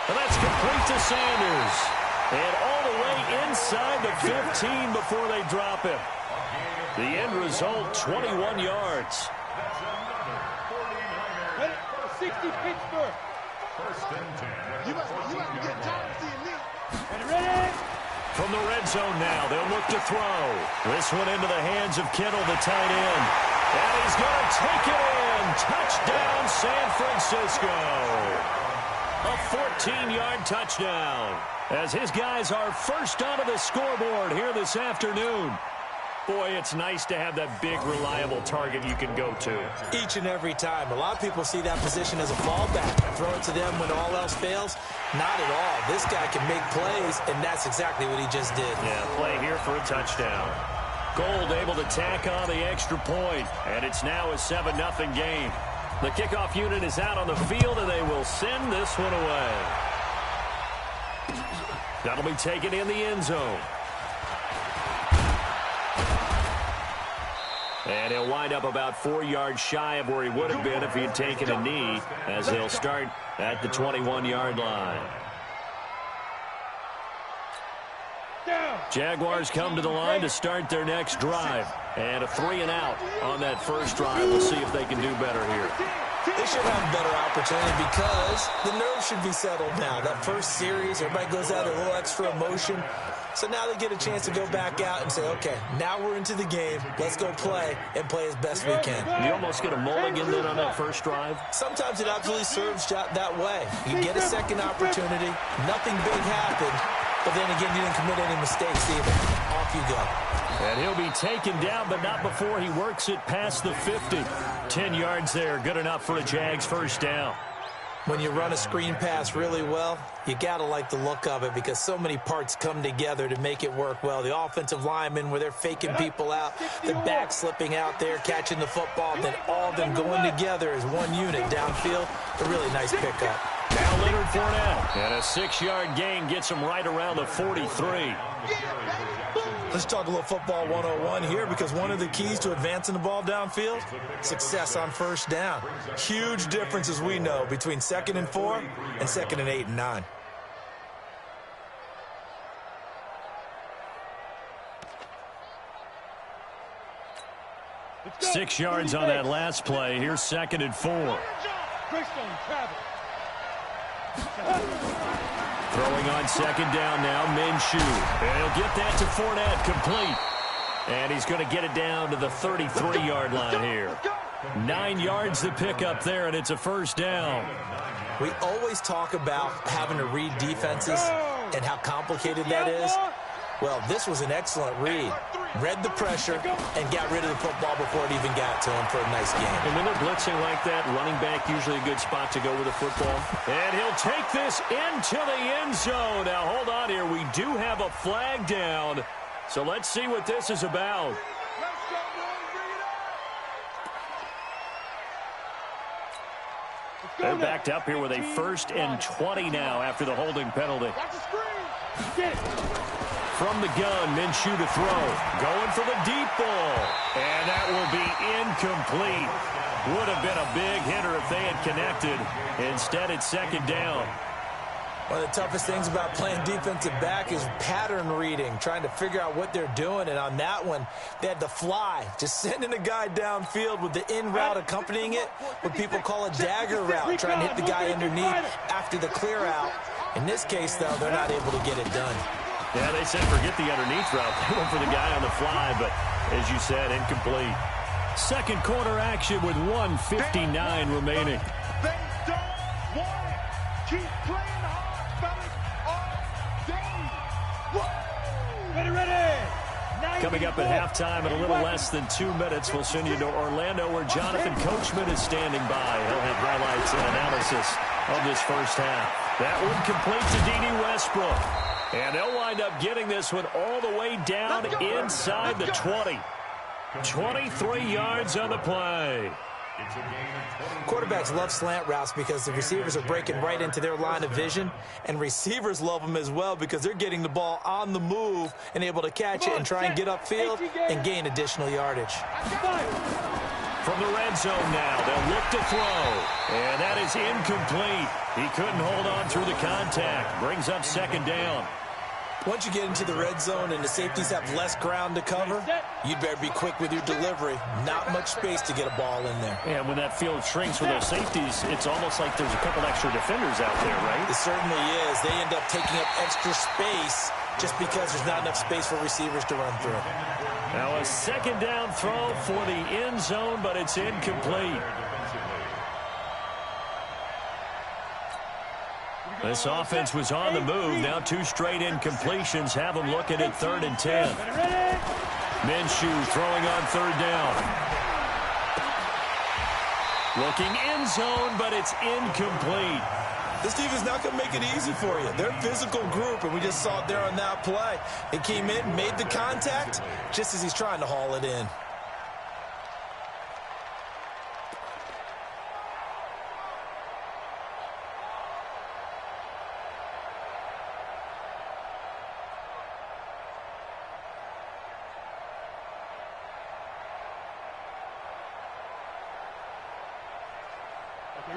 And that's complete to Sanders. And all the way inside the 15 before they drop him. The end result, 21 yards. 60 Pittsburgh. First and 10. You have to get down to the elite. Ready? From the red zone now, they'll look to throw. This one into the hands of Kittle, the tight end. And he's going to take it in. Touchdown, San Francisco. A 14-yard touchdown. As his guys are first onto the scoreboard here this afternoon. Boy, it's nice to have that big, reliable target you can go to. Each and every time. A lot of people see that position as a fallback. Throw it to them when all else fails. Not at all. This guy can make plays, and that's exactly what he just did. Yeah, play here for a touchdown. Gold able to tack on the extra point, and it's now a 7-0 game. The kickoff unit is out on the field, and they will send this one away. That'll be taken in the end zone. And he'll wind up about 4 yards shy of where he would have been if he had taken a knee, as they'll start at the 21-yard line. Jaguars come to the line to start their next drive. And a 3-and-out on that first drive. We'll see if they can do better here. They should have a better opportunity because the nerves should be settled now. That first series, everybody goes out a little extra emotion. So now they get a chance to go back out and say, okay, now we're into the game. Let's go play and play as best we can. You almost get a mulligan then on that first drive? Sometimes it absolutely serves that way. You get a second opportunity. Nothing big happened. But then again, you didn't commit any mistakes either. Off you go. And he'll be taken down, but not before he works it past the 50. 10 yards there, good enough for a Jags first down. When you run a screen pass really well, you got to like the look of it because so many parts come together to make it work well. The offensive linemen where they're faking people out, the back slipping out there, catching the football, then all of them going together as one unit downfield. A really nice pickup. Now Leonard Fournette. And a 6-yard gain gets him right around the 43. Let's talk a little football 101 here because one of the keys to advancing the ball downfield, success on first down. Huge difference, as we know, between 2nd and 4 and 2nd and 8 and 9. Six yards on that last play. Here's 2nd and 4. Throwing on 2nd down now, Minshew. And he'll get that to Fournette, complete. And he's going to get it down to the 33-yard line here. 9 yards to pick up there, and it's a first down. We always talk about having to read defenses and how complicated that is. Well, this was an excellent read. Read the pressure and got rid of the football before it even got to him for a nice game. And when they're blitzing like that, running back usually a good spot to go with the football. And he'll take this into the end zone. Now, hold on here. We do have a flag down. So let's see what this is about. They're backed up here with a 1st and 20 now after the holding penalty. From the gun, Minshew to throw. Going for the deep ball. And that will be incomplete. Would have been a big hitter if they had connected. Instead, it's 2nd down. One of the toughest things about playing defensive back is pattern reading, trying to figure out what they're doing. And on that one, they had the fly, just sending a guy downfield with the in route accompanying it, what people call a dagger route, trying to hit the guy underneath after the clear out. In this case, though, they're not able to get it done. Yeah, they said forget the underneath route. They went for the guy on the fly, but as you said, incomplete. Second quarter action with 1:59 remaining. They don't want it. Keep playing hard, fellas, all day. Ready. Coming up at halftime in a little less than 2 minutes, we'll send you to Orlando where Jonathan Coachman is standing by. He'll have highlights and analysis of this first half. That one complete to D.D. Westbrook. And they'll wind up getting this one all the way down inside the 20. 23 yards on the play. Quarterbacks love slant routes because the receivers are breaking right into their line of vision, and receivers love them as well because they're getting the ball on the move and able to catch it and try and get upfield and gain additional yardage. from the red zone now. They'll look to throw. And that is incomplete. He couldn't hold on through the contact. Brings up second down. Once you get into the red zone and the safeties have less ground to cover, you'd better be quick with your delivery. Not much space to get a ball in there. And when that field shrinks for those safeties, it's almost like there's a couple extra defenders out there, right? It certainly is. They end up taking up extra space just because there's not enough space for receivers to run through. Now a second down throw for the end zone, but it's incomplete. This offense was on the move. Now 2 straight incompletions have them looking at 3rd and 10. Minshew throwing on 3rd down. Looking end zone, but it's incomplete. This defense is not going to make it easy for you. They're a physical group, and we just saw it there on that play. He came in, made the contact, just as he's trying to haul it in.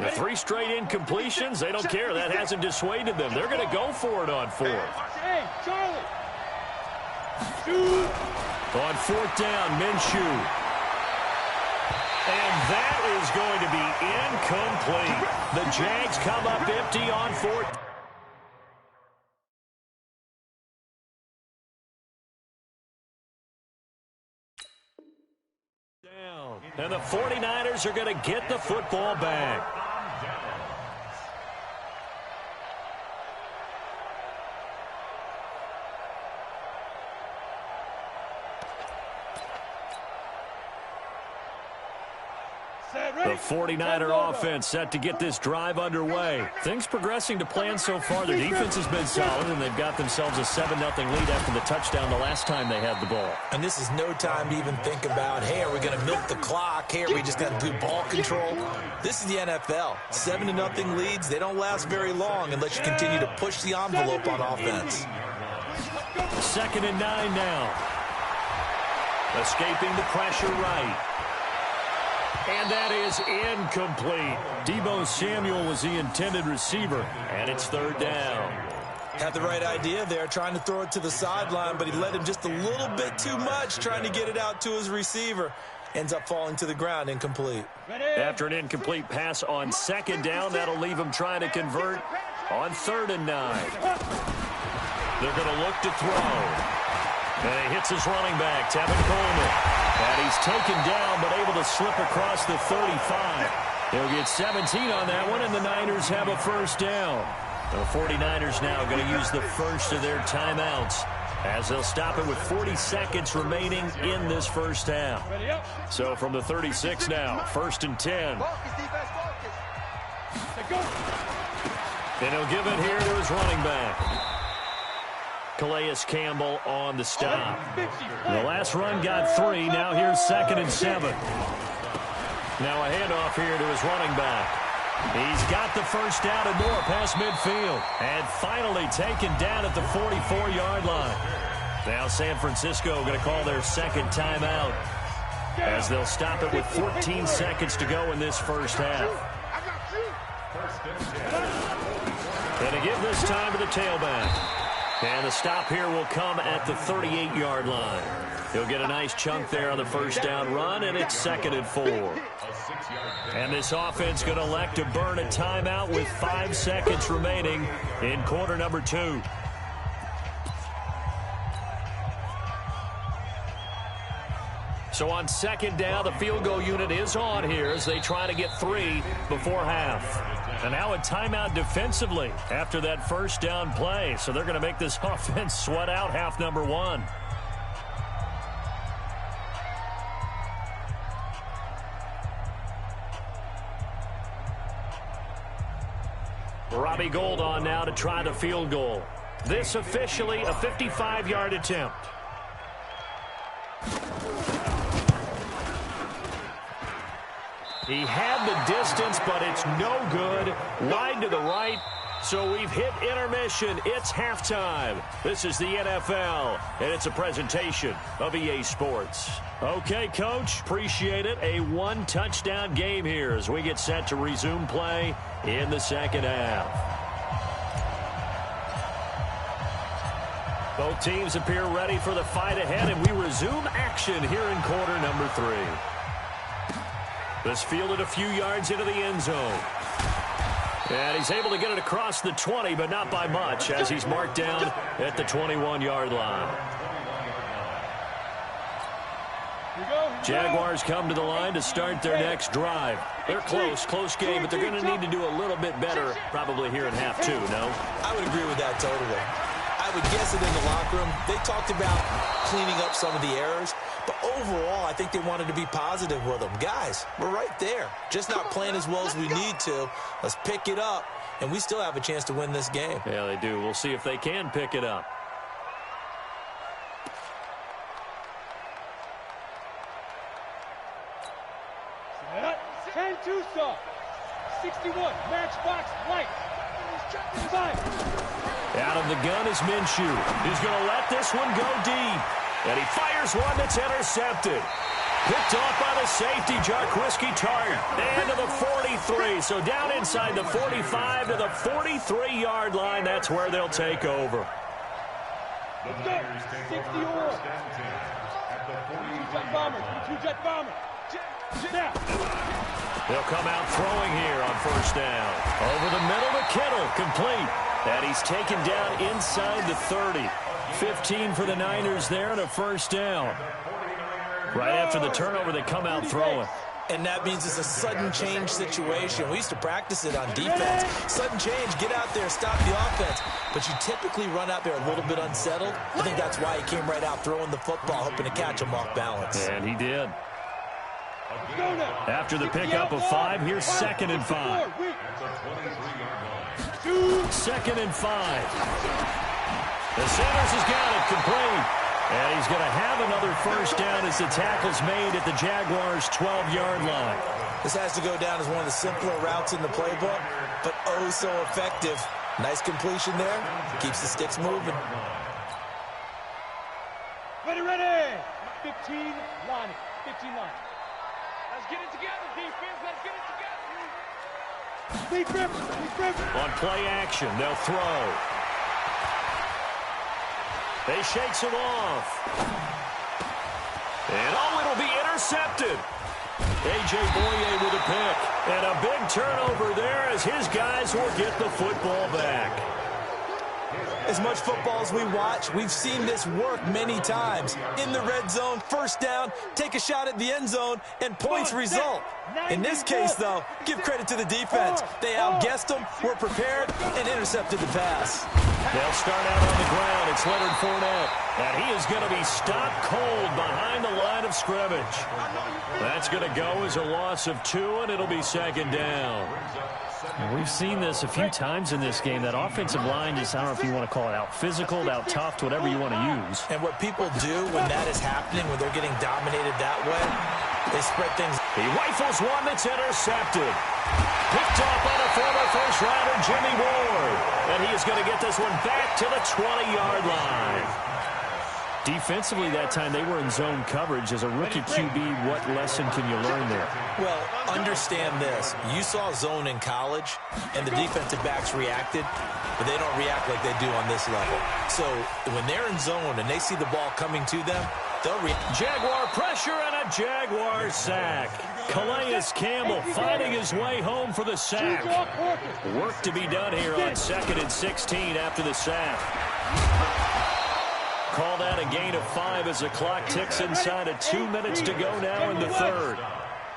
The 3 straight incompletions, they don't care. That hasn't dissuaded them. They're going to go for it on 4th. Hey, Charlie. On 4th down, Minshew. And that is going to be incomplete. The Jags come up empty on 4th. And the 49ers are going to get the football back. The 49er offense set to get this drive underway. Things progressing to plan so far. Their defense has been solid, and they've got themselves a 7-0 lead after the touchdown the last time they had the ball. And this is no time to even think about, hey, are we going to milk the clock? Hey, are we just going to do ball control? This is the NFL. 7-0 leads, they don't last very long unless you continue to push the envelope on offense. 2nd and 9 now. Escaping the pressure right. And that is incomplete. Deebo Samuel was the intended receiver, and it's 3rd down. Had the right idea there, trying to throw it to the sideline, but he led him just a little bit too much, trying to get it out to his receiver. Ends up falling to the ground, incomplete. After an incomplete pass on 2nd down, that'll leave him trying to convert on 3rd and 9. They're going to look to throw. And he hits his running back, Tevin Coleman. And he's taken down, but able to slip across the 35. He'll get 17 on that one, and the Niners have a 1st down. The 49ers now going to use the first of their timeouts as they'll stop it with 40 seconds remaining in this first half. So from the 36 now, 1st and 10. And he'll give it here to his running back. Calais Campbell on the stop. The last run got 3. Now here's 2nd and 7. Now a handoff here to his running back. He's got the 1st down and more past midfield. And finally taken down at the 44-yard line. Now San Francisco going to call their 2nd timeout as they'll stop it with 14 seconds to go in this first half. And to give this time to the tailback. And the stop here will come at the 38-yard line. He'll get a nice chunk there on the 1st down run, and it's 2nd and 4. And this offense going to elect to burn a timeout with 5 seconds remaining in quarter number 2. So on 2nd down, the field goal unit is on here as they try to get 3 before half. And now a timeout defensively after that 1st down play. So they're going to make this offense sweat out half number 1. Robbie Gould on now to try the field goal. This officially a 55-yard attempt. He had the distance, but it's no good. Wide to the right, So we've hit intermission. It's halftime. This is the NFL, and it's a presentation of EA Sports. Okay, Coach, appreciate it. A one-touchdown game here as we get set to resume play in the second half. Both teams appear ready for the fight ahead, and we resume action here in quarter number 3. This fielded a few yards into the end zone. And he's able to get it across the 20, but not by much, as he's marked down at the 21-yard line. Jaguars come to the line to start their next drive. They're close game, but they're going to need to do a little bit better probably here in half 2, no? I would agree with that totally. I would guess it in the locker room. They talked about cleaning up some of the errors, but overall, I think they wanted to be positive with them. Guys, we're right there. Just not playing as well as we need to. Let's pick it up, and we still have a chance to win this game. Yeah, they do. We'll see if they can pick it up. Tucson, 61, matchbox, light. Out of the gun is Minshew. He's going to let this one go deep. And he fires one that's intercepted. Picked off by the safety, Jarquiski Tart. And to the 43. So down inside the 45 to the 43-yard line. That's where they'll take over. Let's go. 60 or. 2-jet bomber. 2-jet bomber. Now. They'll come out throwing here on first down. Over the middle to Kittle, complete. And he's taken down inside the 30. 15 for the Niners there and a first down. Right after the turnover, they come out throwing. And that means it's a sudden change situation. We used to practice it on defense. Sudden change, get out there, stop the offense. But you typically run out there a little bit unsettled. I think that's why he came right out throwing the football, hoping to catch him off balance. And he did. After the pickup of 5, here's 2nd and 5. 2nd and 5. The Sanders has got it complete. And he's going to have another first down as the tackle's made at the Jaguars' 12-yard line. This has to go down as one of the simpler routes in the playbook, but oh so effective. Nice completion there. Keeps the sticks moving. Ready. 15 line. 15 line. Let's get it together, defense. Let's get it together. Defense. On play action, they'll throw. They shakes him off. And it'll be intercepted. A.J. Boye with a pick. And a big turnover there as his guys will get the football back. As much football as we watch, we've seen this work many times. In the red zone, first down, take a shot at the end zone, and points result. In this case, though, give credit to the defense. They outguessed them, were prepared, and intercepted the pass. They'll start out on the ground. It's Leonard Fournette. And he is going to be stopped cold behind the line of scrimmage. That's going to go as a loss of 2, and it'll be 2nd down. We've seen this a few times in this game. That offensive line just, I don't know if you want to call it out physical, out tough, whatever you want to use. And what people do when that is happening, when they're getting dominated that way, they spread things. He rifles one that's intercepted. Picked off by the former first-rounder Jimmy Ward. And he is going to get this one back to the 20-yard line. Defensively that time, they were in zone coverage. As a rookie QB, what lesson can you learn there? Well, understand this. You saw zone in college, and the defensive backs reacted, but they don't react like they do on this level. So when they're in zone and they see the ball coming to them, they'll react. Jaguar pressure and a Jaguar sack. Calais Campbell finding his way home for the sack. Work to be done here on 2nd and 16 after the sack. Called out a gain of 5 as the clock ticks inside of 2 minutes to go now in the 3rd.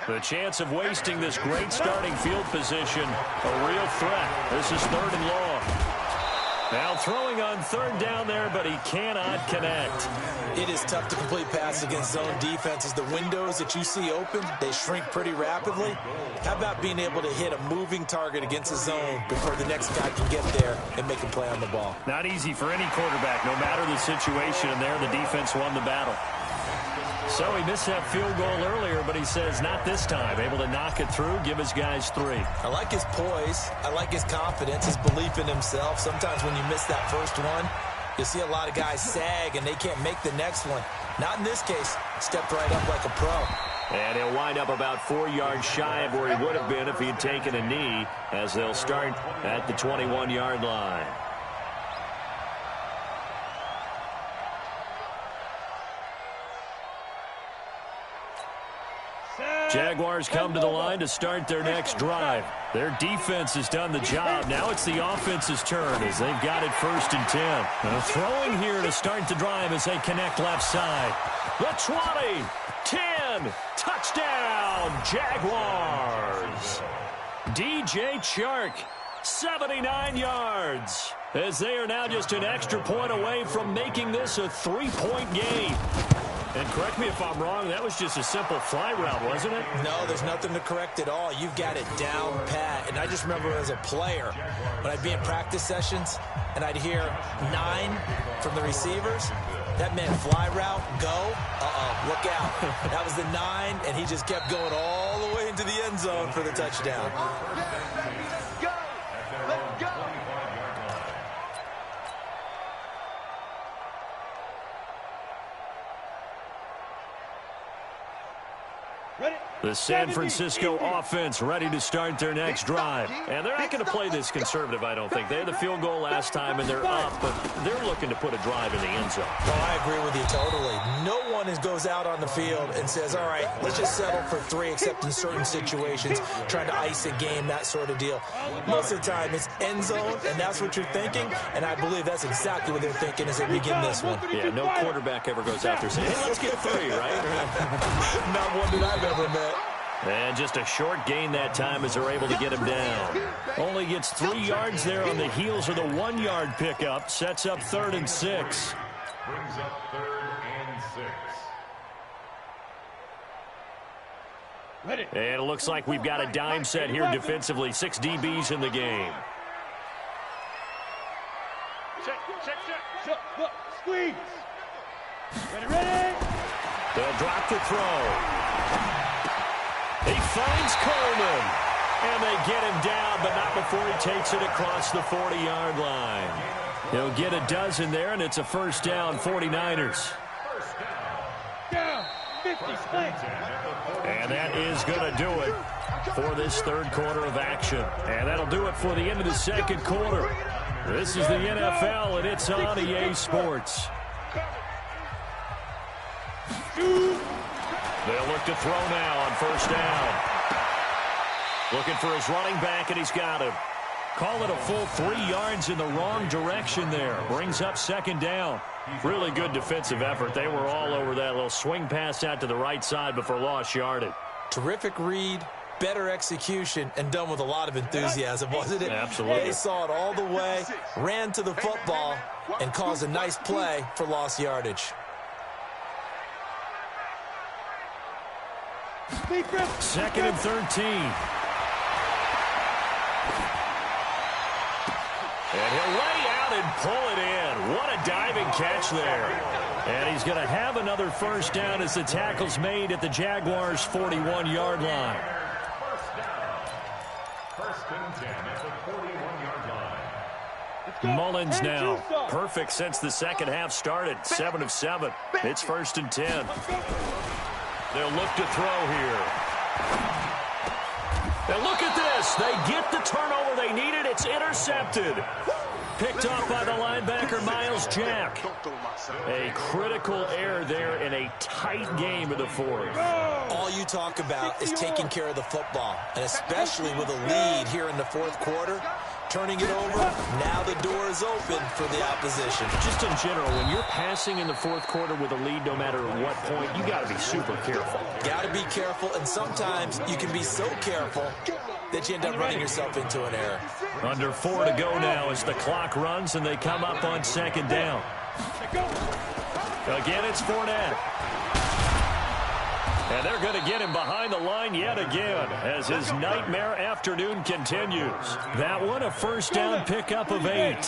The chance of wasting this great starting field position, a real threat. This is 3rd and long. Now throwing on 3rd down there, but he cannot connect. It is tough to complete passes against zone defenses. The windows that you see open, they shrink pretty rapidly. How about being able to hit a moving target against a zone before the next guy can get there and make a play on the ball? Not easy for any quarterback, no matter the situation, and there the defense won the battle. So he missed that field goal earlier, but he says not this time. Able to knock it through, give his guys 3. I like his poise. I like his confidence, his belief in himself. Sometimes when you miss that first one, you'll see a lot of guys sag and they can't make the next one. Not in this case. Stepped right up like a pro. And he'll wind up about 4 yards shy of where he would have been if he had taken a knee, as they'll start at the 21-yard line. Jaguars come to the line to start their next drive. Their defense has done the job. Now it's the offense's turn as they've got it 1st and 10. Throwing here to start the drive as they connect left side. The 20, 10, touchdown, Jaguars. DJ Chark, 79 yards, as they are now just an extra point away from making this a 3-point game. And correct me if I'm wrong, that was just a simple fly route, wasn't it? No, there's nothing to correct at all. You've got it down pat. And I just remember as a player, when I'd be in practice sessions and I'd hear 9 from the receivers, that meant fly route, go, look out. That was the 9, and he just kept going all the way into the end zone for the touchdown. Let's go! Let's go! Ready? The San Francisco offense ready to start their next drive. And they're not going to play this conservative, I don't think. They had the field goal last time, and they're up, but they're looking to put a drive in the end zone. Oh, I agree with you totally. No one goes out on the field and says, all right, let's just settle for 3, except in certain situations, trying to ice a game, that sort of deal. Most of the time, it's end zone, and that's what you're thinking, and I believe that's exactly what they're thinking as they begin this one. Yeah, no quarterback ever goes out there saying, hey, let's get 3, right? Not one that I've ever met. And just a short gain that time as they're able to get him down. Only gets 3 yards there on the heels of the 1-yard pickup. Sets up 3rd and 6. Brings up 3rd and 6. Ready? And it looks like we've got a dime set here defensively. 6 DBs in the game. Check. Look, squeeze. Ready? They'll drop the throw. He finds Coleman, and they get him down, but not before he takes it across the 40-yard line. He'll get a dozen there, and it's a 1st down, 49ers. Down, 50, split. And that is going to do it for this 3rd quarter of action. And that'll do it for the end of the 2nd quarter. This is the NFL, and it's on EA Sports. They'll look to throw now on 1st down. Looking for his running back, and he's got him. Call it a full 3 yards in the wrong direction there. Brings up 2nd down. Really good defensive effort. They were all over that little swing pass out to the right side before lost yardage. Terrific read, better execution, and done with a lot of enthusiasm, wasn't it? Absolutely. They saw it all the way, ran to the football, and caused a nice play for lost yardage. 2nd and 13. And he'll lay out and pull it in. What a diving catch there. And he's going to have another 1st down as the tackle's made at the Jaguars' 41-yard line. 1st and 10 at the 41-yard line. Mullins now. Perfect since the 2nd half started. 7 of 7. It's 1st and 10. They'll look to throw here. And look at this. They get the turnover they needed. It's intercepted. Picked off by the linebacker, Miles Jack. A critical error there in a tight game of the 4th. All you talk about is taking care of the football, and especially with a lead here in the 4th quarter. Turning it over, now the door is open for the opposition. Just in general, when you're passing in the 4th quarter with a lead, no matter what point, you got to be super careful. Got to be careful, and sometimes you can be so careful that you end up running yourself into an error. Under 4 to go now as the clock runs and they come up on 2nd down. Again, it's Fournette. And they're going to get him behind the line yet again as his nightmare afternoon continues. That one, a 1st down pickup of 8.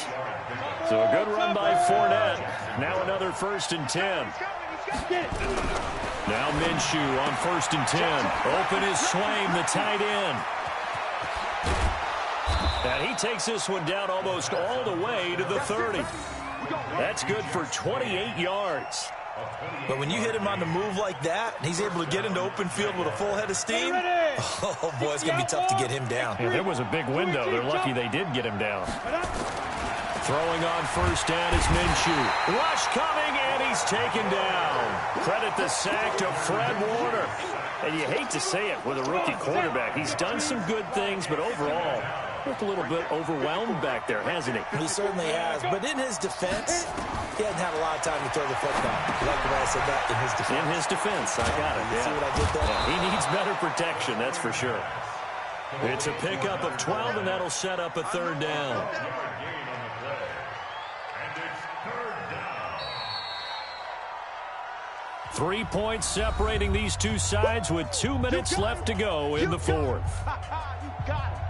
So a good run by Fournette. Now another 1st and 10. Now Minshew on 1st and 10. Open is Swaim, the tight end. And he takes this one down almost all the way to the 30. That's good for 28 yards. But when you hit him on the move like that, and he's able to get into open field with a full head of steam, oh, boy, it's going to be tough to get him down. Yeah, there was a big window. They're lucky they did get him down. Throwing on 1st down is Minshew. Rush coming, and he's taken down. Credit the sack to Fred Warner. And you hate to say it with a rookie quarterback. He's done some good things, but overall, looked a little bit overwhelmed back there, hasn't he? He certainly has. But in his defense, he hasn't had a lot of time to throw the football. You like the way I said that? In his defense. In his defense, I got it. You see what I did there? Yeah, he needs better protection, that's for sure. It's a pickup of 12, and that'll set up a 3rd down. And it's 3rd down. 3 points separating these two sides with 2 minutes left to go in the 4th. You got it.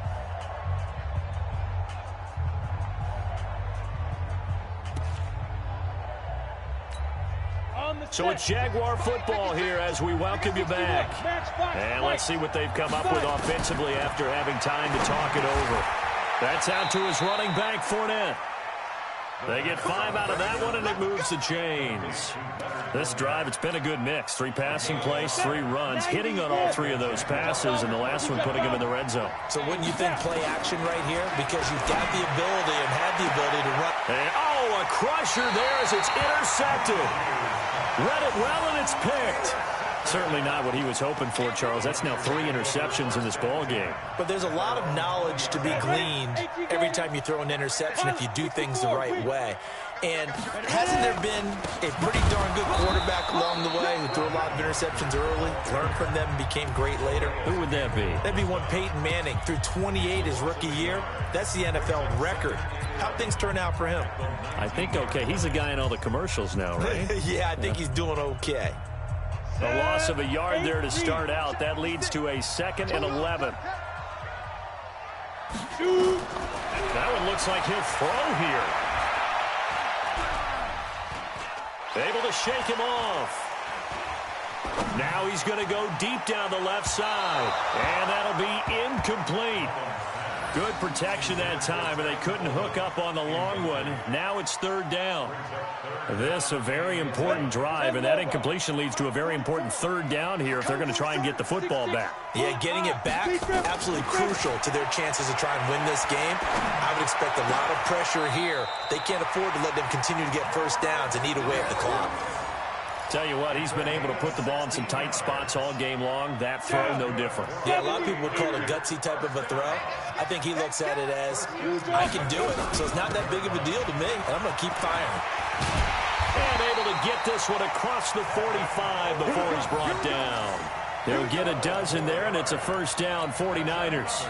So it's Jaguar football here as we welcome you back. And let's see what they've come up with offensively after having time to talk it over. That's out to his running back, Fournette. They get 5 out of that one, and it moves the chains. This drive, it's been a good mix. 3 passing plays, 3 runs, hitting on all 3 of those passes, and the last one putting him in the red zone. So wouldn't you think play action right here? Because you've got the ability and had the ability to run. And, oh, a crusher there as it's intercepted. Read it well, and it's picked. Certainly not what he was hoping for, Charles. That's now 3 interceptions in this ball game. But there's a lot of knowledge to be gleaned every time you throw an interception if you do things the right way. And hasn't there been a pretty darn good quarterback along the way who threw a lot of interceptions early, learned from them, and became great later? Who would that be? That'd be one Peyton Manning. Threw 28 his rookie year. That's the NFL record. How'd things turn out for him? I think okay. He's a guy in all the commercials now, right? Yeah, I think he's doing okay. A loss of a yard there to start out. That leads to a 2nd and 11. That one looks like he'll throw here. Able to shake him off. Now he's going to go deep down the left side. And that'll be incomplete. Good protection that time, and they couldn't hook up on the long one. Now it's 3rd down. This a very important drive, and that incompletion leads to a very important 3rd down here if they're going to try and get the football back. Yeah, getting it back, absolutely crucial to their chances to try and win this game. I would expect a lot of pressure here. They can't afford to let them continue to get 1st downs and eat away at the clock. Tell you what, he's been able to put the ball in some tight spots all game long. That throw, no different. Yeah, a lot of people would call it a gutsy type of a throw. I think he looks at it as, I can do it, so it's not that big of a deal to me, and I'm going to keep firing. And able to get this one across the 45 before he's brought down. They'll get a dozen there, and it's a 1st down, 49ers.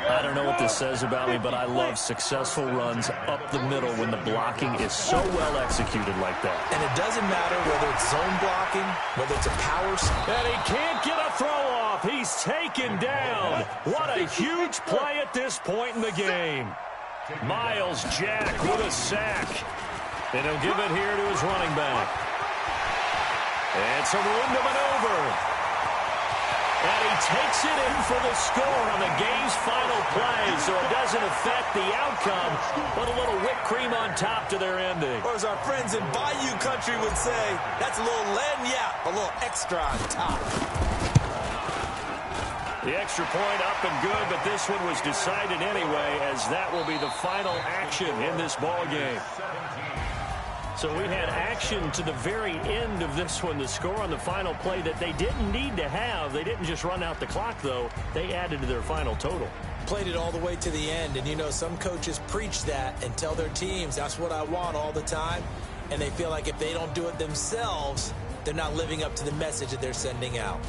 I don't know what this says about me, but I love successful runs up the middle when the blocking is so well executed like that. And it doesn't matter whether it's zone blocking, whether it's a power. And he can't get a throw off. He's taken down. What a huge play at this point in the game. Miles Jack with a sack. And he'll give it here to his running back. And some room to maneuver. And he takes it in for the score on the game's final play, so it doesn't affect the outcome, but a little whipped cream on top to their ending. Or as our friends in Bayou Country would say, that's a little lagniappe, a little extra on top. The extra point up and good, but this one was decided anyway, as that will be the final action in this ball game. So we had action to the very end of this one, the score on the final play that they didn't need to have. They didn't just run out the clock, though. They added to their final total. Played it all the way to the end, and you know some coaches preach that and tell their teams, that's what I want all the time, and they feel like if they don't do it themselves, they're not living up to the message that they're sending out.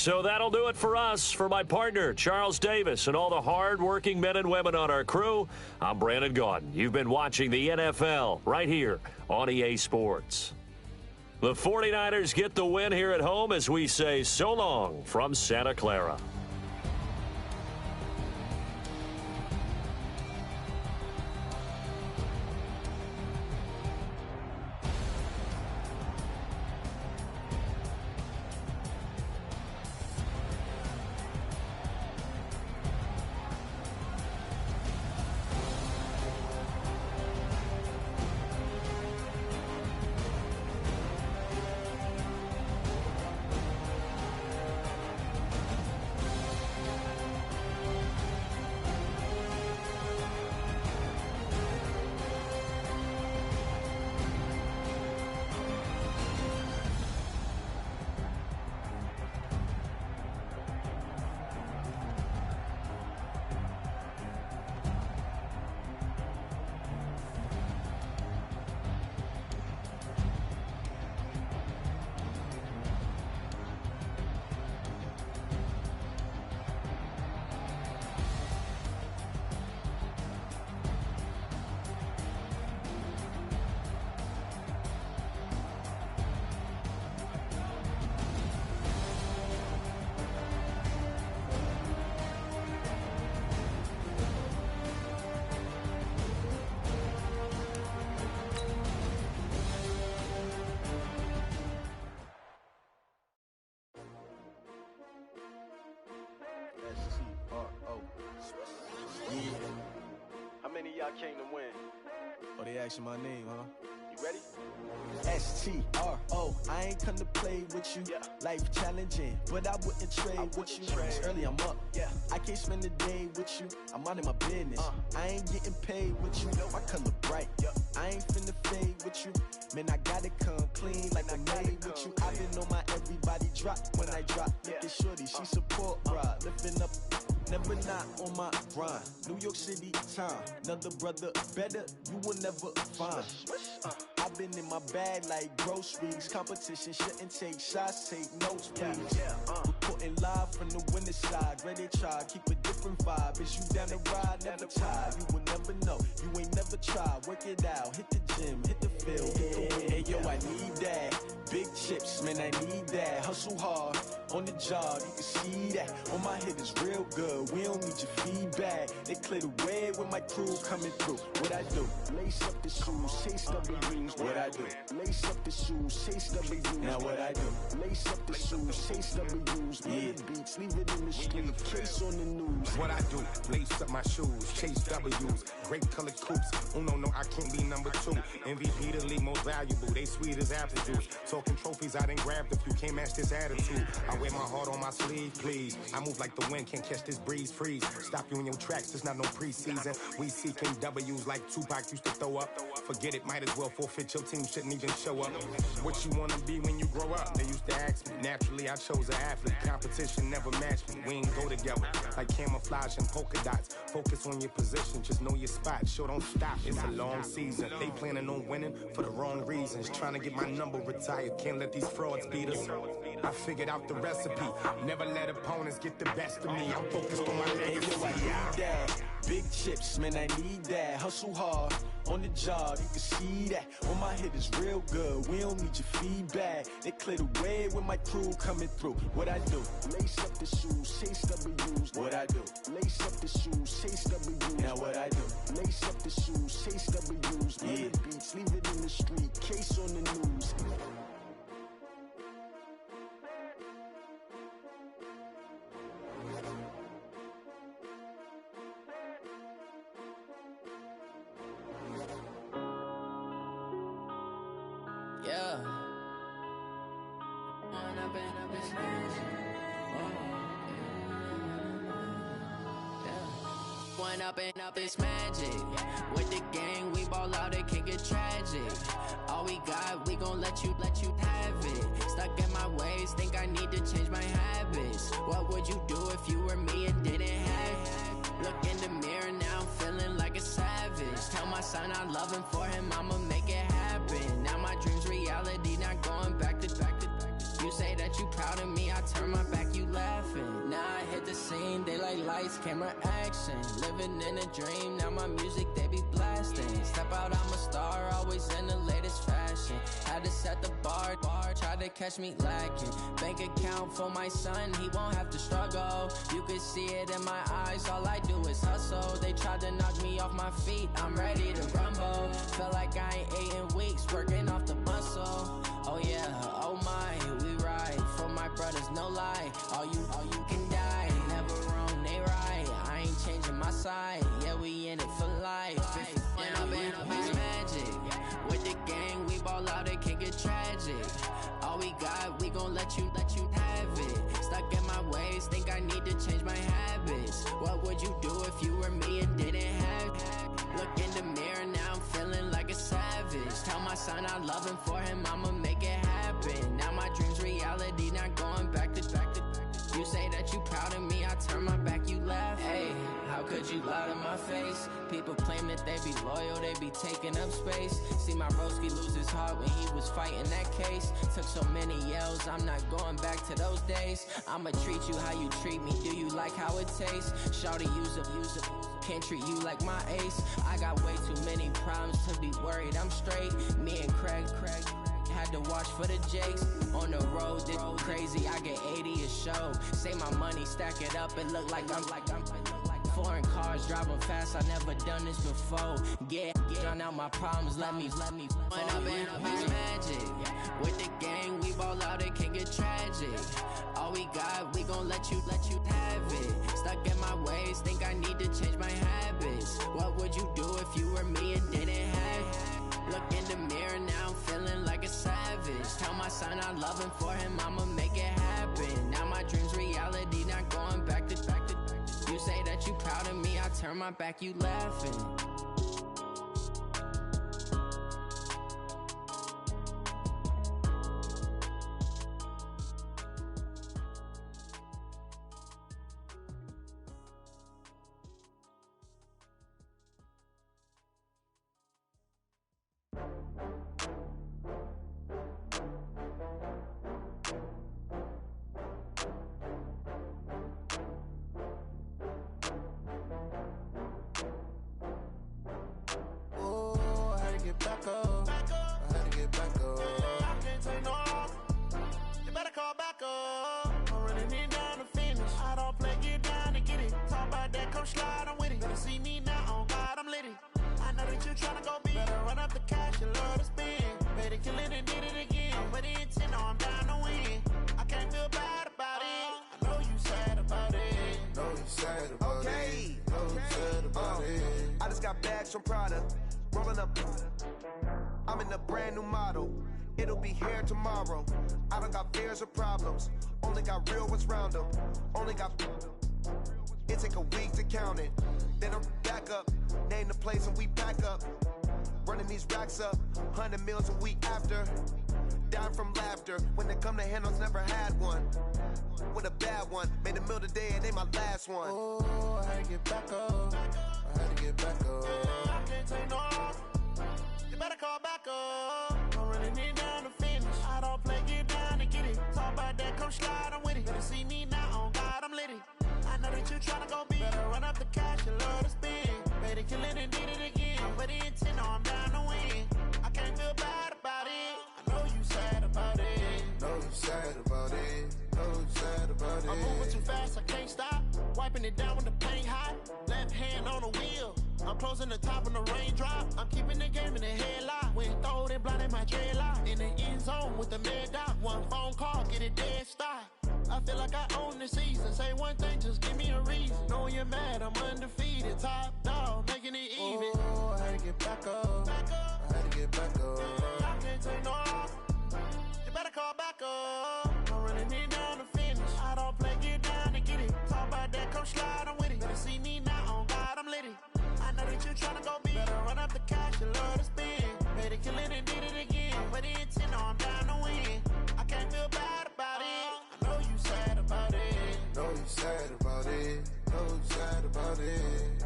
So that'll do it for us. For my partner, Charles Davis, and all the hard-working men and women on our crew, I'm Brandon Gaudin. You've been watching the NFL right here on EA Sports. The 49ers get the win here at home as we say so long from Santa Clara. How many of y'all came to win? Oh, they asking my name, huh? You ready? S-T-R-O, I ain't come to play with you. Yeah. Life challenging, but I wouldn't trade with you. It's early, I'm up. Yeah. I can't spend the day with you. I'm minding my business. I ain't getting paid with you. My color bright. Yeah. I ain't finna fade with you. Man, I gotta come clean like I'm made with you. I've been on my everybody drop when I drop. Look at shorty, she support, bruh. Lifting up. Never not on my grind. New York City time. Another brother better, you will never find. I've been in my bag like groceries. Competition shouldn't take shots, take notes, please. Reporting live from the winning side. Ready to try, keep a different vibe. Is you down the ride, never tired. You will never know, you ain't never tried. Work it out, hit the gym, hit the field. Hey yo, I need that. Big chips, man, I need that. Hustle hard, on the job, you can see that. On my hit is real good, we don't need your feedback. They clear the way with my crew coming through. What I do? Lace up the shoes, chase W's. What I do? Lace up the shoes, chase W's. Now what I do? Lace up the shoes, chase W's. Yeah, beats, leave it in the street, case on the news. What I do? Lace up my shoes, chase W's. Great colored coops. Oh no, I can't be number 2. MVP the league most valuable. They sweet as apple juice. Talking trophies, I done grabbed a few. Can't match this attitude. I wear my heart on my sleeve, please. I move like the wind, can't catch this breeze. Freeze. Stop you in your tracks. There's not no preseason. We seeking W's like Tupac used to throw up. Forget it, might as well forfeit. Your team shouldn't even show up. What you wanna be when you grow up? They used to ask me. Naturally, I chose an athlete. Competition never matched me. We ain't go together like camouflage and polka dots. Focus on your position, just know your spot. Sure, don't stop. It's a long season. They planning on winning for the wrong reasons. Trying to get my number retired. Can't let these frauds beat us. I figured out the recipe. Never let opponents get the best of me. I'm focused on my legacy. I need that. Big chips, man, I need that. Hustle hard, on the job, you can see that. On my hit is real good, we don't need your feedback. They clear the way with my crew coming through. What I do? Lace up the shoes, chase W's. What I do? Lace up the shoes, chase W's. Now what I do? Lace up the shoes, chase W's. Yeah, beats, leave it in the street, case on the news. Yeah. One up and up, it's magic. With the gang, we ball out, it can get tragic. All we got, we gon' let you have it. Stuck in my ways, think I need to change my habits. What would you do if you were me and didn't have it? Look in the mirror now, I'm feeling like a savage. Tell my son I love him, for him I'ma make it happen. Now my dream's reality, not going back to. You say that you proud of me, I turn my back, you laugh. scene, they like lights, camera, action. Living in a dream, now my music they be blasting. Step out, I'm a star, always in the latest fashion. Had to set the bar, try to catch me lacking. Bank account for my son, he won't have to struggle. You can see it in my eyes, all I do is hustle. They tried to knock me off my feet, I'm ready to rumble. Feel like I ain't ate in weeks, working off the muscle. Oh yeah, oh my, we ride for my brothers, no lie. All you can die, never wrong, they right. I ain't changing my side, yeah, we in it for life. And I've been magic. With the gang, we ball out, it can get tragic. All we got, we gon' let you have it. Stuck in my ways, think I need to change my habits. What would you do if you were me and didn't have it? Look in the mirror, now I'm feeling like a savage. Tell my son I love him, for him I'ma make it happen. Now my dream's reality, not going back to. You say that you proud of me, I turn my back, you laugh. Hey, how could you lie to my face? People claim that they be loyal, they be taking up space. See my broski lose his heart when he was fighting that case. Took so many yells, I'm not going back to those days. I'ma treat you how you treat me, do you like how it tastes? Shawty, use it, can't treat you like my ace. I got way too many problems to be worried, I'm straight. Me and Craig had to watch for the Jakes. On the road, this crazy, I get 80 a show. Say my money, stack it up, it look like I'm foreign cars, driving fast, I never done this before. Drown out my problems, let me When I've been magic. With the gang, we ball out, it can get tragic. All we got, we gon' let you have it. Stuck in my ways, think I need to change my habits. What would you do if you were me and didn't have it? Look in the mirror, now I'm feeling like a savage. Tell my son I love him, for him I'ma make it happen. Now my dream's reality, not going back to. You say that you proud of me, I turn my back, you laughing. From Prada, rolling up. I'm in a brand new model. It'll be here tomorrow. I don't got fears or problems. Only got real ones round them. Only got. It take a week to count it. Then I'm back up. Name the place and we back up. Running these racks up. 100 meals a week after. Down from laughter. When they come to handles, never had one. With a bad one. Made a meal today and they my last one. Oh, I had to get back up. I had to get back up. I can't take no loss. You better call back up. I'm running it down to finish. I don't play, get down to get it. Talk about that, come slide, I'm with it. Better see me now, on God, I'm lit it. I know that you tryna go big. Better run up the cash, you love to spend. Better kill it and did it again. But the intent, no, I'm down to win. I can't feel bad about it. I know you sad about it. Know you sad about it. Know you sad about it. I'm moving too fast, I can't stop. Wiping it down when the paint hot. Left hand on the wheel. I'm closing the top when the raindrop. I'm keeping the game in the headlock. When throwed and blinded my dreadlock. In the end zone with the mad dot. One phone call, get it dead stop. I feel like I own the season. Say one thing, just give me a reason. Knowing you're mad, I'm undefeated. Top dog, making it even. Oh, I had to get back up. I had to get back up. I can't take no loss. You better call back up. I'm running it down to finish. I don't play, get down to get it. Talk about that, come slide, I'm with it. Better see me now, on God, I'm lit it. I know that you tryna go big. Better run up the cash, you love to spend. Better kill it and did it again. But the intent, no, I'm down to win. I can't feel bad about it. I know you sad about it. Know you sad about it. Know you sad about it.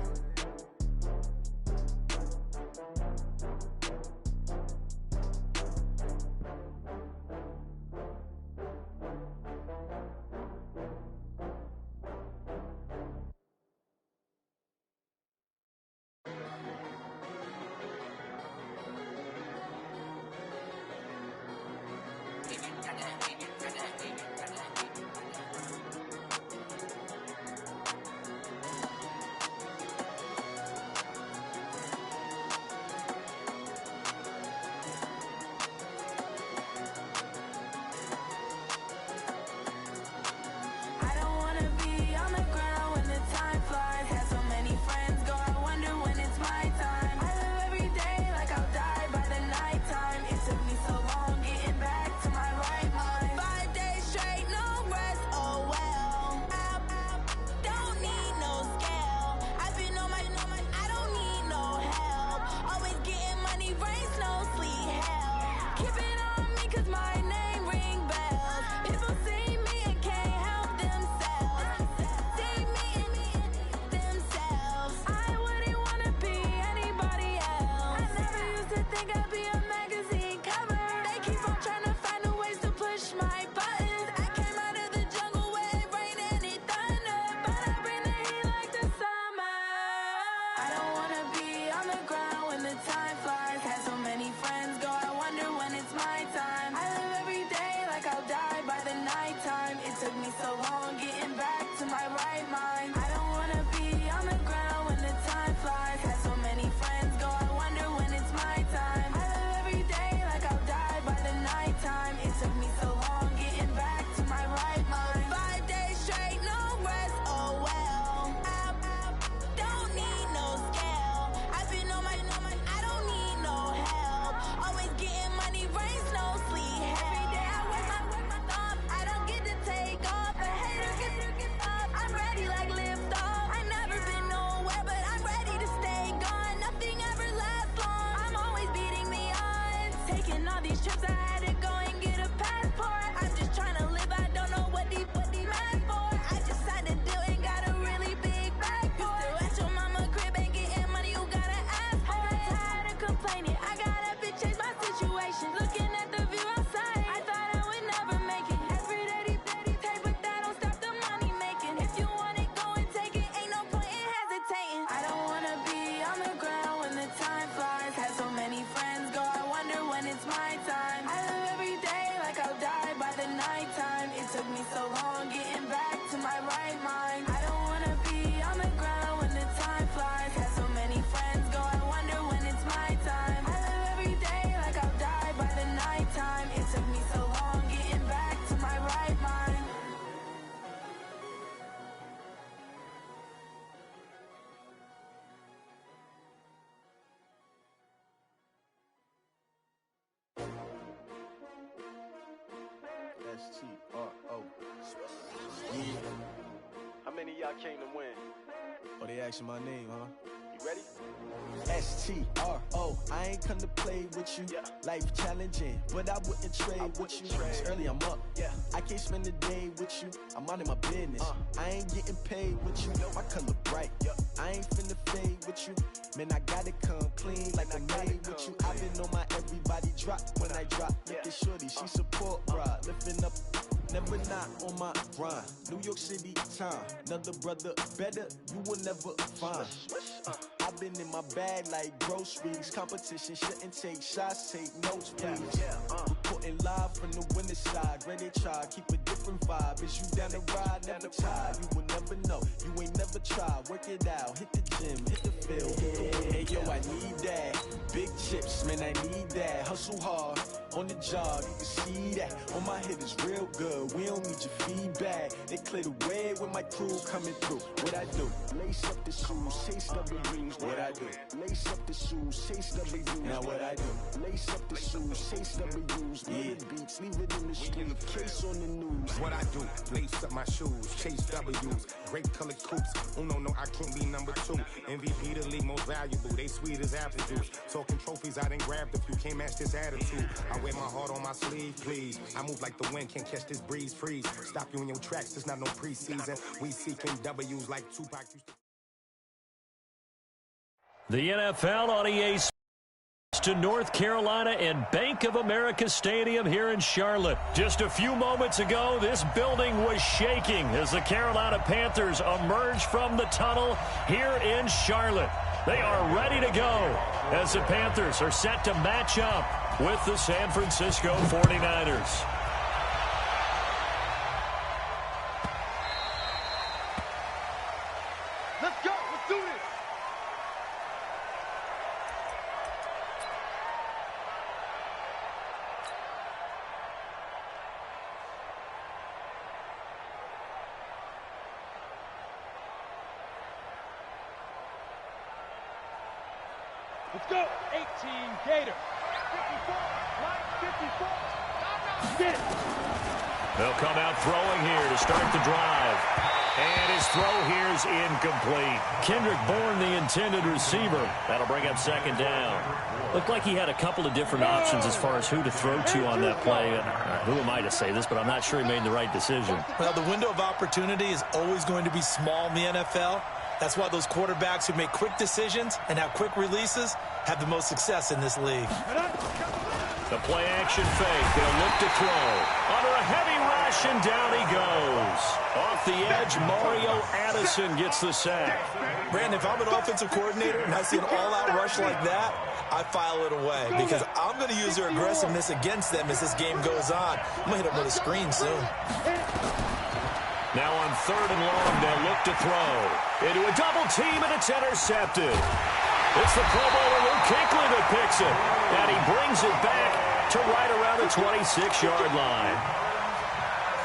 I don't wanna be on the ground when the time flies. Had so many friends go, I wonder when it's my time. I live every day like I'll die by the nighttime. It took me so long getting back to my right mind. I don't wanna be on the ground when the time flies. Had so many friends go, I wonder when it's my time. I live every day like I'll die by the nighttime. It took me so long getting back to my right mind. 5 days straight, no rest, oh well. I don't need no scale. I've been on my, I don't need no help. Always getting money, rains, no sleep. Every day I work my thumb. I don't get to take off. A hater get up. I'm ready like lift off. I never been nowhere, but I'm ready to stay gone. Nothing ever lasts long. I'm always beating the odds. Taking all these trips, I had to go and get a passport. I'm just trying to live. I don't know what these mad for. I just had to do it. Got a really big bag for it. Still at your mama crib ain't getting money. You gotta ask for it. I got tired of complaining. I gotta change my situation. Looking at the view outside, I thought I would never make it. Every day, take, but that don't stop the money making. If you want it, go and take it. Ain't no point in hesitating. I don't wanna be on the ground when the time flies. Had so many friends go, I wonder when it's my time. I live every day like I'll die by the nighttime. It took me so long getting back to my right mind. I don't wanna be on the ground when the time flies. Had so many friends go, I wonder when it's my time. I live every day like I'll die by the nighttime. It took me so long getting back to my right mind. S-T-R-O. Yeah. How many of y'all came to win? Oh, they asking my name, huh? You ready? S-T-R-O. I ain't come to play with you. Yeah. Life challenging, but I wouldn't trade with you. It's early, I'm up. Yeah. I can't spend the day with you. I'm out of my business. I ain't getting paid with you. My color bright. I ain't finna fade with you. Man, I gotta come clean like I'm made with you. I've been on my everybody drop when I drop. Look at shorty, she support, bruh. Lifting up, never not on my grind. New York City time. Another brother better, you will never find. I've been in my bag like groceries. Competition shouldn't take shots, take notes, please. Reporting live from the winning side. Ready to try, keep a different vibe. Is you down the ride, never tired. You will never know, you ain't never tried. Work it out, hit the gym, hit the field. Hey yo, I need that. Big chips, man, I need that. Hustle hard, on the job, you can see that. On my head is real good, we don't need your feedback. They clear the way with my crew coming through. What I do? Lace up the shoes, chase W's. What I do? Lace up the shoes, chase W's. Now what I do? Lace up the shoes, chase W's. Yeah. Beats, leave it in the street, case on the news. What I do, lace up my shoes, chase W's, great colored coops. Uno, no, I can't be number 2. MVP the league most valuable, they sweet as apple juice. Talking trophies, I done grabbed a few, can't match this attitude. I wear my heart on my sleeve, please. I move like the wind, can't catch this breeze, freeze. Stop you in your tracks, it's not no preseason. We seeking W's like Tupac used to. The NFL on EA to North Carolina and Bank of America Stadium here in Charlotte. Just a few moments ago, this building was shaking as the Carolina Panthers emerged from the tunnel here in Charlotte. They are ready to go as the Panthers are set to match up with the San Francisco 49ers. Let's go. Let's do this. Let's go. 18 Gator. 54. Line 54. Get it. They'll come out throwing here to start the drive. And his throw here is incomplete. Kendrick Bourne, the intended receiver. That'll bring up second down. Looked like he had a couple of different options as far as who to throw to on that play. Who am I to say this, but I'm not sure he made the right decision. Well, the window of opportunity is always going to be small in the NFL. That's why those quarterbacks who make quick decisions and have quick releases have the most success in this league. The play action fake. They'll look to throw. Under a heavy rush, and down he goes. Off the edge, Mario Addison gets the sack. Brandon, if I'm an offensive coordinator and I see an all-out rush like that, I file it away because I'm going to use their aggressiveness against them as this game goes on. I'm going to hit them with a screen soon. Now on 3rd and long, they'll look to throw. Into a double team, and it's intercepted. It's the Pro Bowler Luke Kuechly that picks it. And he brings it back to right around the 26-yard line.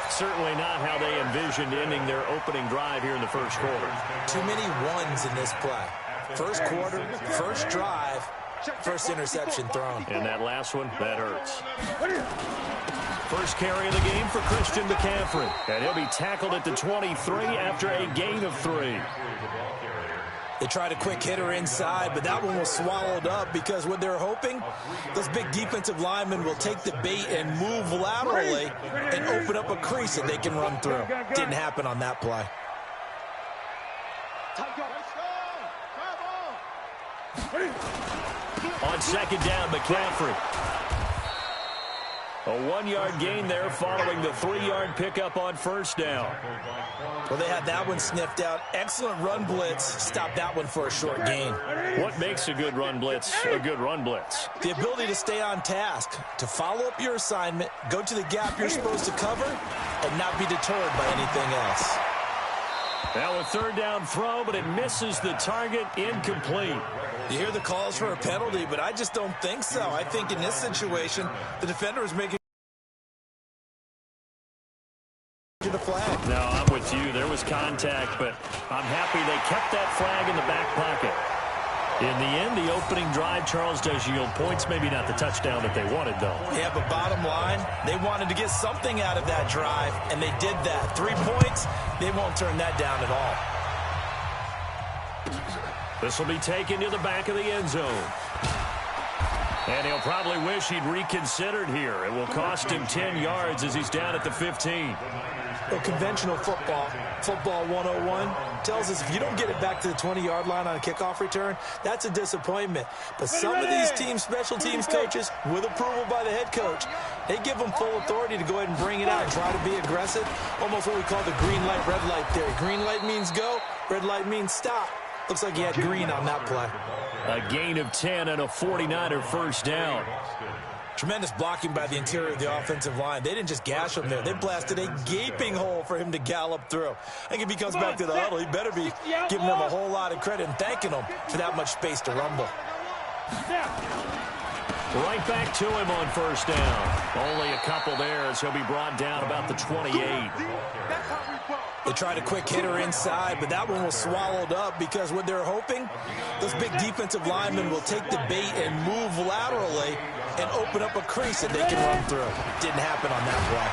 Certainly not how they envisioned ending their opening drive here in the first quarter. Too many ones in this play. First quarter, first drive, first interception thrown. And that last one, that hurts. First carry of the game for Christian McCaffrey. And he'll be tackled at the 23 after a gain of 3. They tried a quick hitter inside, but that one was swallowed up because what they're hoping, those big defensive linemen will take the bait and move laterally and open up a crease that they can run through. Didn't happen on that play. On 2nd down, McCaffrey. A 1-yard gain there following the 3-yard pickup on 1st down. Well, they had that one sniffed out. Excellent run blitz. Stopped that one for a short gain. What makes a good run blitz a good run blitz? The ability to stay on task, to follow up your assignment, go to the gap you're supposed to cover, and not be deterred by anything else. Now a 3rd down throw, but it misses the target, incomplete. You hear the calls for a penalty, but I just don't think so. I think in this situation, the defender is making the flag. No, I'm with you. There was contact, but I'm happy they kept that flag in the back pocket. In the end, the opening drive, Charles, does yield points. Maybe not the touchdown that they wanted, though. Yeah, but bottom line, they wanted to get something out of that drive, and they did that. 3 points, they won't turn that down at all. This will be taken to the back of the end zone. And he'll probably wish he'd reconsidered here. It will cost him 10 yards as he's down at the 15. Well, conventional football 101, tells us if you don't get it back to the 20-yard line on a kickoff return, that's a disappointment. But some of these teams, special teams coaches, with approval by the head coach, they give them full authority to go ahead and bring it out and try to be aggressive. Almost what we call the green light, red light theory. Green light means go, red light means stop. Looks like he had green on that play. A gain of 10 and a 49er first down. Tremendous blocking by the interior of the offensive line. They didn't just gash him there. They blasted a gaping hole for him to gallop through. I think if he comes back to the huddle, he better be giving them a whole lot of credit and thanking them for that much space to rumble. Right back to him on first down. Only a couple there as he'll be brought down about the 28. They tried a quick hitter inside, but that one was swallowed up because what they're hoping, those big defensive linemen will take the bait and move laterally and open up a crease that they can run through. Didn't happen on that play.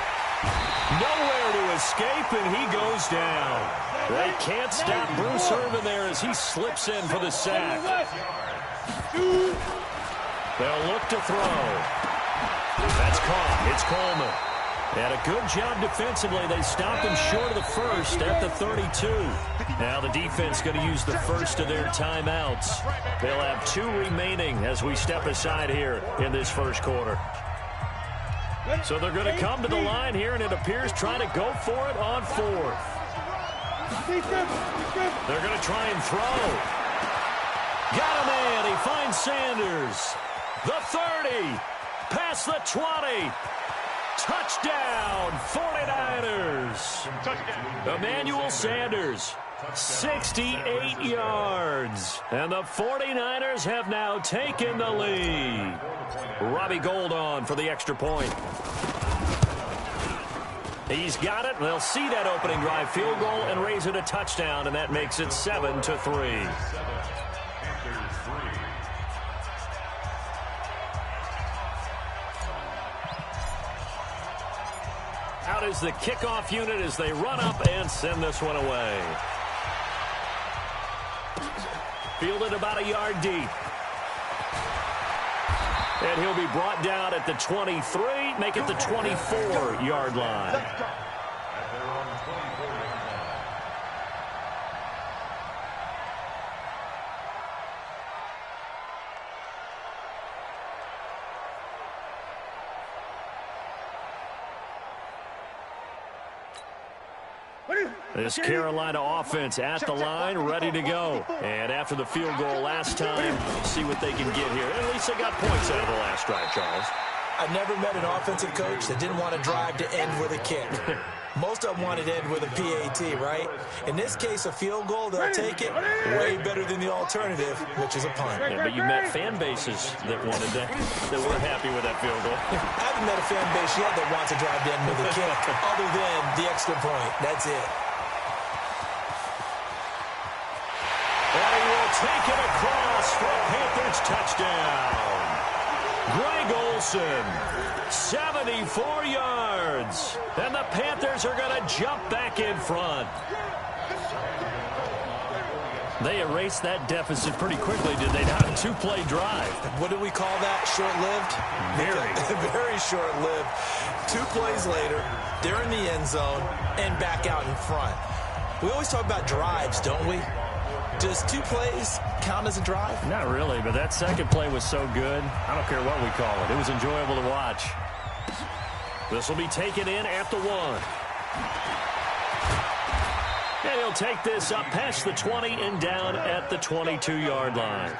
Nowhere to escape, and he goes down. They can't stop Bruce Irvin there as he slips in for the sack. They'll look to throw. That's caught. It's Coleman. And a good job defensively. They stop him short of the first at the 32. Now the defense going to use the first of their timeouts. They'll have 2 remaining as we step aside here in this first quarter. So they're going to come to the line here, and it appears trying to go for it on 4th. They're going to try and throw. Got him in. He finds Sanders. The 30. Past the 20. Touchdown, 49ers. Emmanuel Sanders, 68 yards. And the 49ers have now taken the lead. Robbie Gould on for the extra point. He's got it. They'll see that opening drive field goal and raise it a touchdown, and that makes it 7-3. Out is the kickoff unit as they run up and send this one away. Fielded about a yard deep. And he'll be brought down at the 23, make it the 24-yard line. This Carolina offense at the line, ready to go. And after the field goal last time, see what they can get here. At least they got points out of the last drive, Charles. I've never met an offensive coach that didn't want to drive to end with a kick. Most of them wanted to end with a PAT, right? In this case, a field goal, they'll take it way better than the alternative, which is a punt. Yeah, but you met fan bases that wanted that were happy with that field goal. I haven't met a fan base yet that wants to drive to end with a kick, other than the extra point. That's it. And he will take it across for a Panthers touchdown. Greg Olsen, 74 yards. And the Panthers are going to jump back in front. They erased that deficit pretty quickly, did they not? A two-play drive. What do we call that? Short-lived? Very short-lived. 2 plays later, they're in the end zone and back out in front. We always talk about drives, don't we? Does 2 plays count as a drive? Not really, but that second play was so good. I don't care what we call it. It was enjoyable to watch. This will be taken in at the 1. And he'll take this up past the 20 and down at the 22-yard line.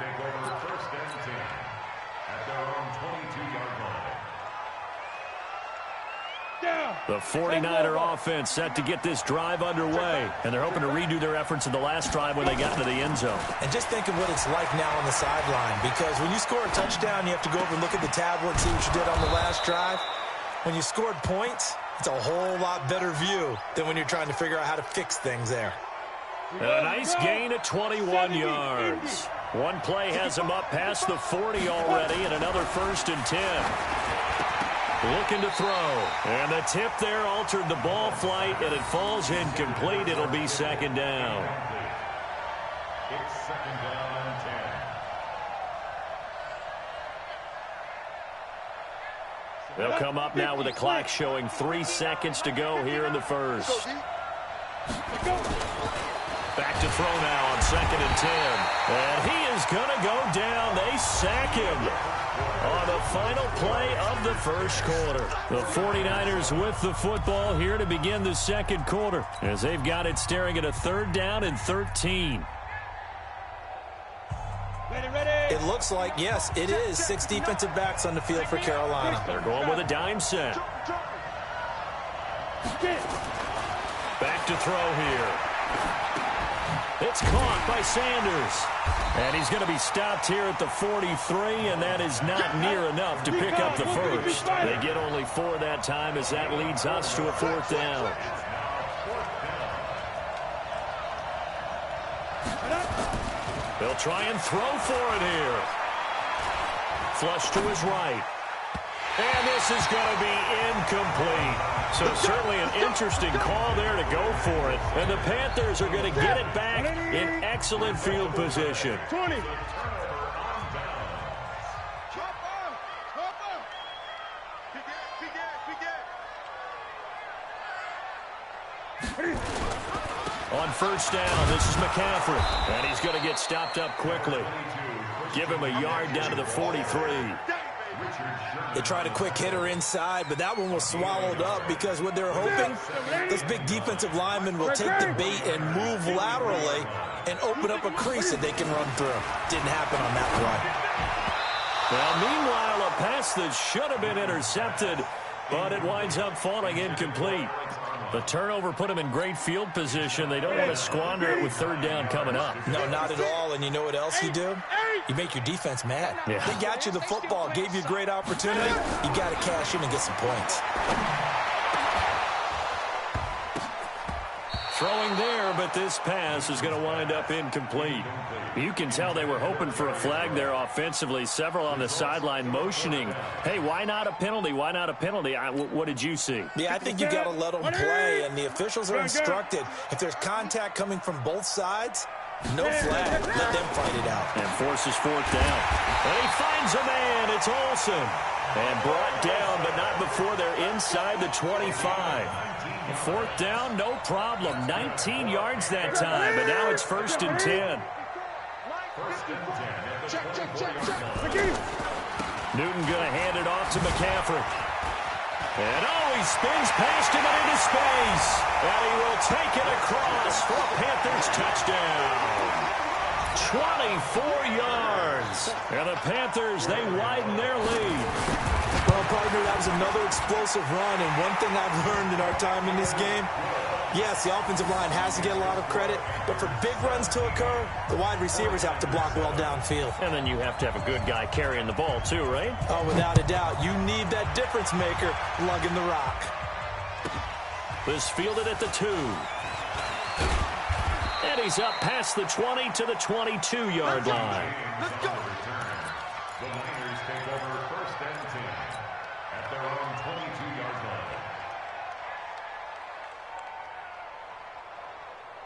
The 49er offense set to get this drive underway, and they're hoping to redo their efforts in the last drive when they got into the end zone. And just think of what it's like now on the sideline, because when you score a touchdown, you have to go over and look at the tablet and see what you did on the last drive. When you scored points, it's a whole lot better view than when you're trying to figure out how to fix things there. A nice gain of 21 yards. One play has him up past the 40 already, and another 1st and 10. Looking to throw. And the tip there altered the ball flight, and it falls incomplete. It'll be 2nd down. It's 2nd down and 10. They'll come up now with a clock showing 3 seconds to go here in the first. Back to throw now on 2nd and 10. And he is going to go down. They sack him on the final play of the first quarter. The 49ers with the football here to begin the second quarter, as they've got it staring at a 3rd down and 13. It looks like, yes, it is 6 defensive backs on the field for Carolina. They're going with a dime set. Back to throw here. It's caught by Sanders. And he's going to be stopped here at the 43, and that is not near enough to pick up the first. They get only 4 that time, as that leads us to a 4th down. They'll try and throw for it here. Flush to his right. And this is going to be incomplete. So certainly an interesting call there to go for it. And the Panthers are going to get it back in excellent field position. 20. On 1st down, this is McCaffrey. And he's going to get stopped up quickly. Give him a yard down to the 43. They tried a quick hitter inside, but that one was swallowed up because what they're hoping, this big defensive lineman will take the bait and move laterally and open up a crease that they can run through. Didn't happen on that play. Well, meanwhile, a pass that should have been intercepted, but it winds up falling incomplete. The turnover put them in great field position. They don't want to squander it with 3rd down coming up. No, not at all. And you know what else you do? You make your defense mad. Yeah. They got you the football, gave you a great opportunity. You got to cash in and get some points. Throwing there, but this pass is going to wind up incomplete. You can tell they were hoping for a flag there offensively. Several on the sideline motioning, hey, why not a penalty? Why not a penalty? What did you see? Yeah, I think you got to let them play, and the officials are instructed. If there's contact coming from both sides, no flag. Let them fight it out. And forces 4th down. And he finds a man. It's Olsen. And brought down, but not before they're inside the 25. 4th down, no problem. 19 yards that time, but now it's 1st and 10. Check. Newton going to hand it off to McCaffrey. And he spins past him and into space. And he will take it across for a Panthers touchdown. 24 yards. And the Panthers, they widen their lead. Well, partner, that was another explosive run. And one thing I've learned in our time in this game, yes, the offensive line has to get a lot of credit, but for big runs to occur, the wide receivers have to block well downfield. And then you have to have a good guy carrying the ball too, right? Oh, without a doubt. You need that difference maker lugging the rock. This fielded at the 2. And he's up past the 20 to the 22-yard line. Let's go. The Niners take over 1st and 10 at their own 22-yard line.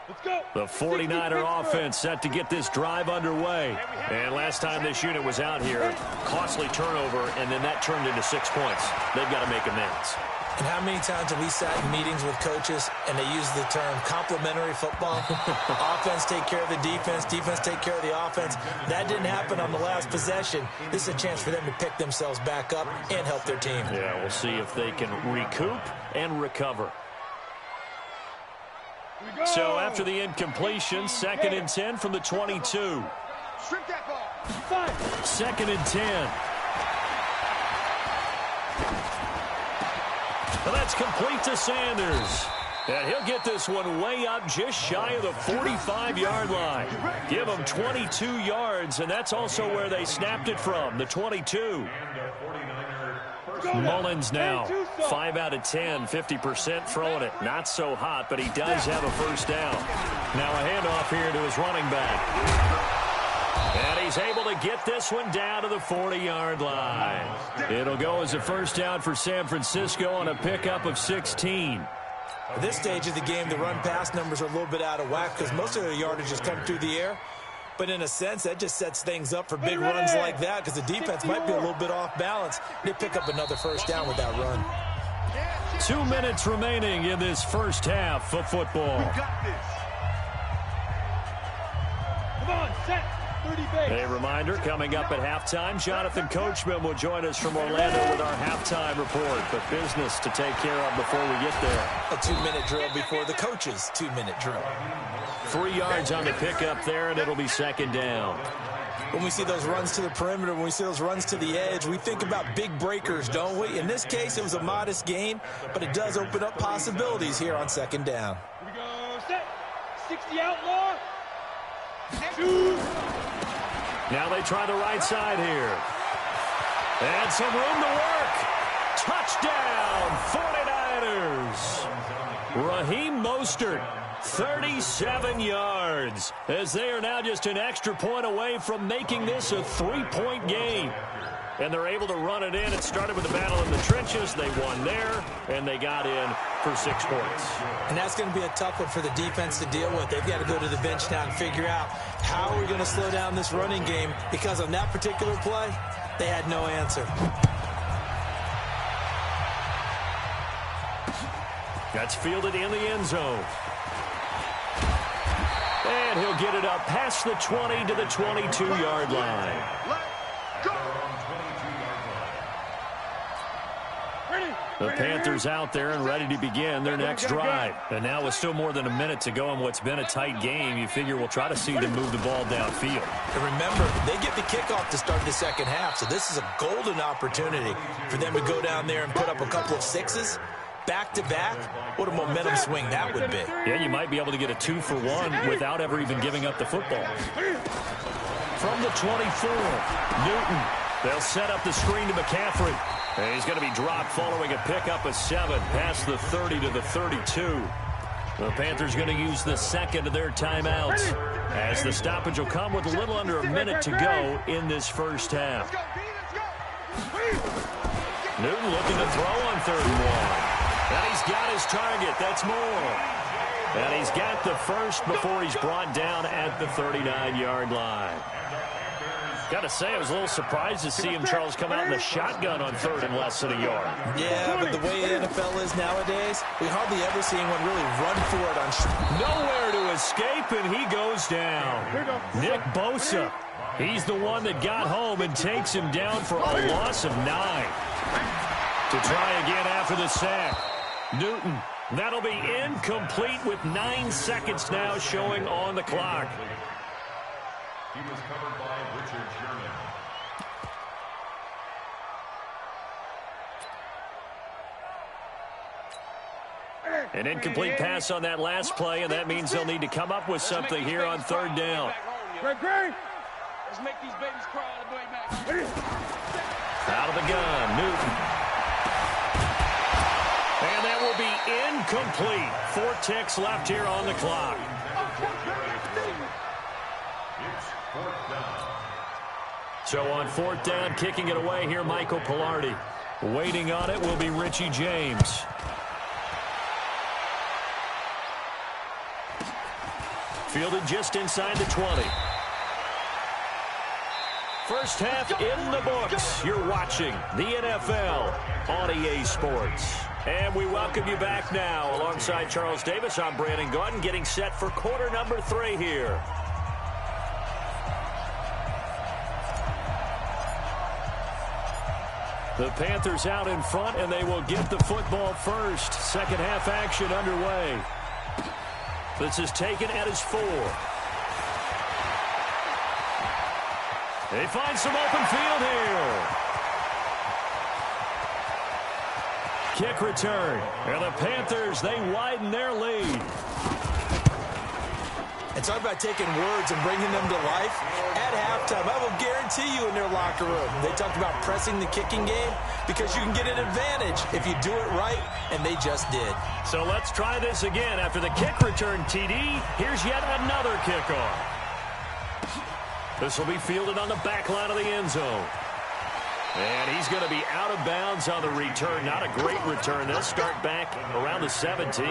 Let's go. The 49er offense set to get this drive underway. And last time this unit was out here, costly turnover, and then that turned into 6 points. They've got to make amends. And how many times have we sat in meetings with coaches and they use the term complementary football? Offense take care of the defense, defense take care of the offense. That didn't happen on the last possession. This is a chance for them to pick themselves back up and help their team. Yeah, we'll see if they can recoup and recover. So after the incompletion, 2nd and 10 from the 22. Strip that ball. 2nd and 10. And that's complete to Sanders. And he'll get this one way up just shy of the 45-yard line. Give him 22 yards, and that's also where they snapped it from, the 22. Mullins now, 5 out of 10, 50% throwing it. Not so hot, but he does have a first down. Now a handoff here to his running back. And he's able to get this one down to the 40-yard line. It'll go as a first down for San Francisco on a pickup of 16. At this stage of the game, the run-pass numbers are a little bit out of whack because most of their yardage has come through the air. But in a sense, that just sets things up for big runs like that because the defense might be a little bit off balance. They pick up another first down with that run. 2 minutes remaining in this first half of football. We got this. Come on, set. 30 base. A reminder, coming up at halftime, Jonathan Coachman will join us from Orlando with our halftime report. But business to take care of before we get there. A 2-minute drill before the coach's 2-minute drill. 3 yards on the pickup there, and it'll be 2nd down. When we see those runs to the perimeter, when we see those runs to the edge, we think about big breakers, don't we? In this case, it was a modest gain, but it does open up possibilities here on 2nd down. Here we go, set. 60 outlaw. 2. Now they try the right side here. And some room to work. Touchdown, 49ers. Raheem Mostert, 37 yards, as they are now just an extra point away from making this a 3-point game. And they're able to run it in. It started with a battle in the trenches. They won there, and they got in for 6 points. And that's going to be a tough one for the defense to deal with. They've got to go to the bench now and figure out how are we going to slow down this running game, because on that particular play, they had no answer. That's fielded in the end zone. And he'll get it up past the 20 to the 22-yard line. The Panthers out there and ready to begin their next drive. And now with still more than a minute to go in what's been a tight game, you figure we'll try to see them move the ball downfield. And remember, they get the kickoff to start the second half, so this is a golden opportunity for them to go down there and put up a couple of 6s. Back-to-back, what a momentum swing that would be. Yeah, you might be able to get a 2-for-1 without ever even giving up the football. From the 24, Newton. They'll set up the screen to McCaffrey. And he's going to be dropped following a pickup of 7 past the 30 to the 32. The Panthers going to use the second of their timeouts, as the stoppage will come with a little under a minute to go in this first half. Newton looking to throw on 3rd and 1. And he's got his target. That's more. And he's got the first before he's brought down at the 39-yard line. Got to say, I was a little surprised to see him, Charles, come out in the shotgun on 3rd and less than a yard. Yeah, but the way the NFL is nowadays, we hardly ever see anyone really run for it on nowhere to escape, and he goes down. Nick Bosa, he's the one that got home and takes him down for a loss of 9. To try again after the sack. Newton. That'll be incomplete with 9 seconds now showing on the clock. He was covered by Richard Sherman. An incomplete pass on that last play, and that means they'll need to come up with something here on third down. Let's make these babies cry all the way back. Out of the gun, Newton. And that will be incomplete. 4 ticks left here on the clock. It's 4th down. So on 4th down, kicking it away here, Michael Pilardi. Waiting on it will be Richie James. Fielded just inside the 20. First half in the books. You're watching the NFL on EA Sports. And we welcome you back now. Alongside Charles Davis, I'm Brandon Gaudin, getting set for quarter number 3 here. The Panthers out in front, and they will get the football first. Second half action underway. This is taken at his 4. They find some open field here. Kick return. And the Panthers, they widen their lead. And talk about taking words and bringing them to life. At halftime, I will guarantee you in their locker room, they talked about pressing the kicking game because you can get an advantage if you do it right, and they just did. So let's try this again. After the kick return, TD, here's yet another kickoff. This will be fielded on the back line of the end zone. And he's going to be out of bounds on the return. Not a great return. They'll start back around the 17.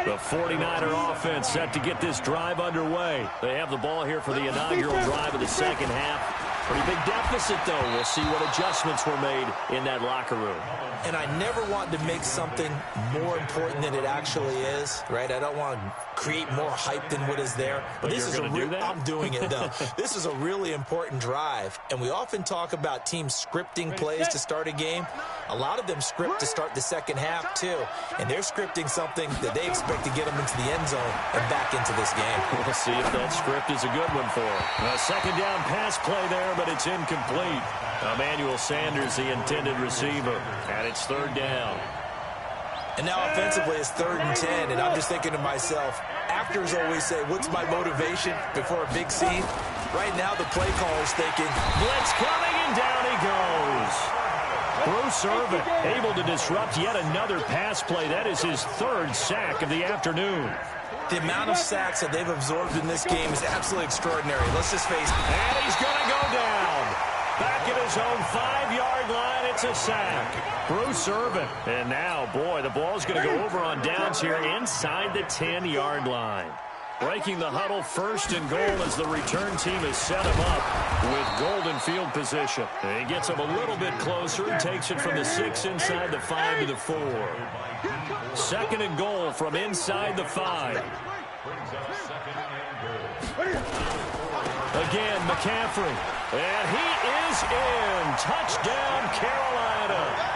The 49er offense set to get this drive underway. They have the ball here for the inaugural drive of the second half. Pretty big deficit, though. We'll see what adjustments were made in that locker room. And I never want to make something more important than it actually is, right? I don't want to create more hype than what is there. But this is I'm doing it, though. This is a really important drive. And we often talk about teams scripting plays to start a game. A lot of them script to start the second half, too. And they're scripting something that they expect to get them into the end zone and back into this game. We'll see if that script is a good one for them. A second down pass play there, but it's incomplete. Emmanuel Sanders, the intended receiver, and it's third down. And now offensively it's 3rd and 10, and I'm just thinking to myself, actors always say, what's my motivation before a big scene? Right now the play caller's thinking, blitz coming, and down he goes. Bruce Irvin able to disrupt yet another pass play. That is his 3rd sack of the afternoon. The amount of sacks that they've absorbed in this game is absolutely extraordinary. Let's just face it. And he's going to go down. Back at his own 5-yard line, it's a sack. Bruce Irvin. And now, boy, the ball's going to go over on downs here inside the 10-yard line. Breaking the huddle, 1st and goal as the return team has set him up with golden field position. And he gets him a little bit closer and takes it from the 6 inside the 5 to the 4. 2nd and goal from inside the 5. Again, McCaffrey. And he is in. Touchdown, Carolina.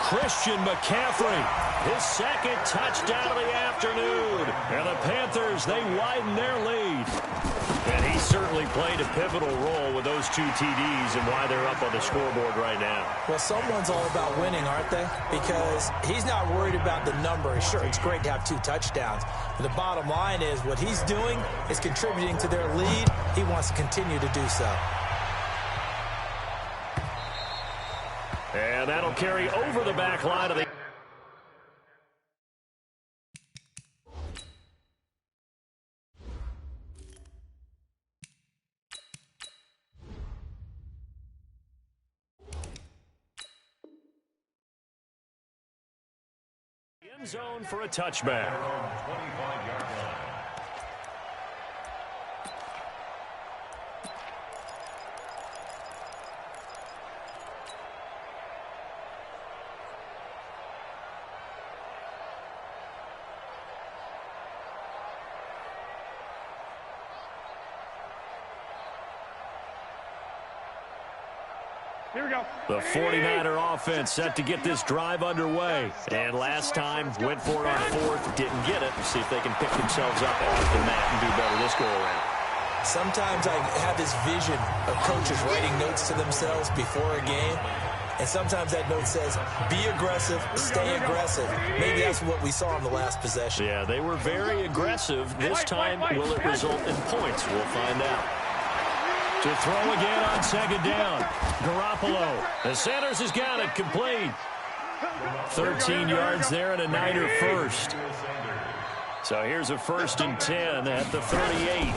Christian McCaffrey, his 2nd touchdown of the afternoon. And the Panthers, they widen their lead. And he certainly played a pivotal role with those 2 TDs and why they're up on the scoreboard right now. Well, someone's all about winning, aren't they? Because he's not worried about the number. Sure, it's great to have 2 touchdowns. But the bottom line is what he's doing is contributing to their lead. He wants to continue to do so. And that'll carry over the back line of the end zone for a touchback. 25-yard line. Here we go. The 49er offense set to get this drive underway. And last time, went for it on fourth, didn't get it. We'll see if they can pick themselves up off the mat and do better this go-around. Sometimes I have this vision of coaches writing notes to themselves before a game. And sometimes that note says, be aggressive, stay aggressive. Maybe that's what we saw in the last possession. Yeah, they were very aggressive. This time, will it result in points? We'll find out. To throw again on second down. Garoppolo. The Sanders has got it complete. 13 yards there and a Niner first. So here's a 1st and 10 at the 38.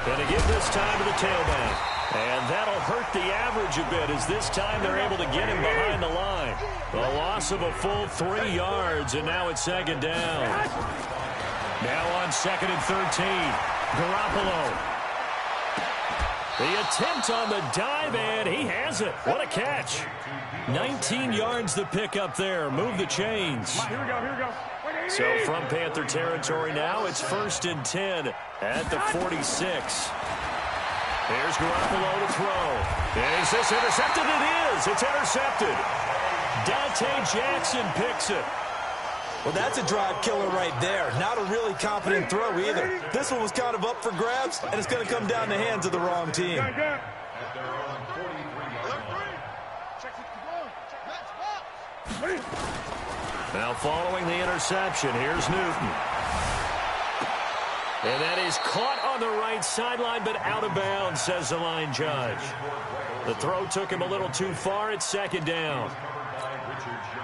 Going to give this time to the tailback. And that'll hurt the average a bit as this time they're able to get him behind the line. The loss of a full 3 yards, and now it's second down. Now on 2nd and 13. Garoppolo. The attempt on the dive, and he has it. What a catch. 19 yards the pick up there. Move the chains. Here we go, here we go. So from Panther territory now, it's 1st and 10 at the 46. Here's Garoppolo to throw. And is this intercepted? It is. It's intercepted. Dante Jackson picks it. Well, that's a drive killer right there. Not a really confident throw either. This one was kind of up for grabs, and it's going to come down the hands of the wrong team. Now following the interception, here's Newton. And that is caught on the right sideline, but out of bounds, says the line judge. The throw took him a little too far. It's second down.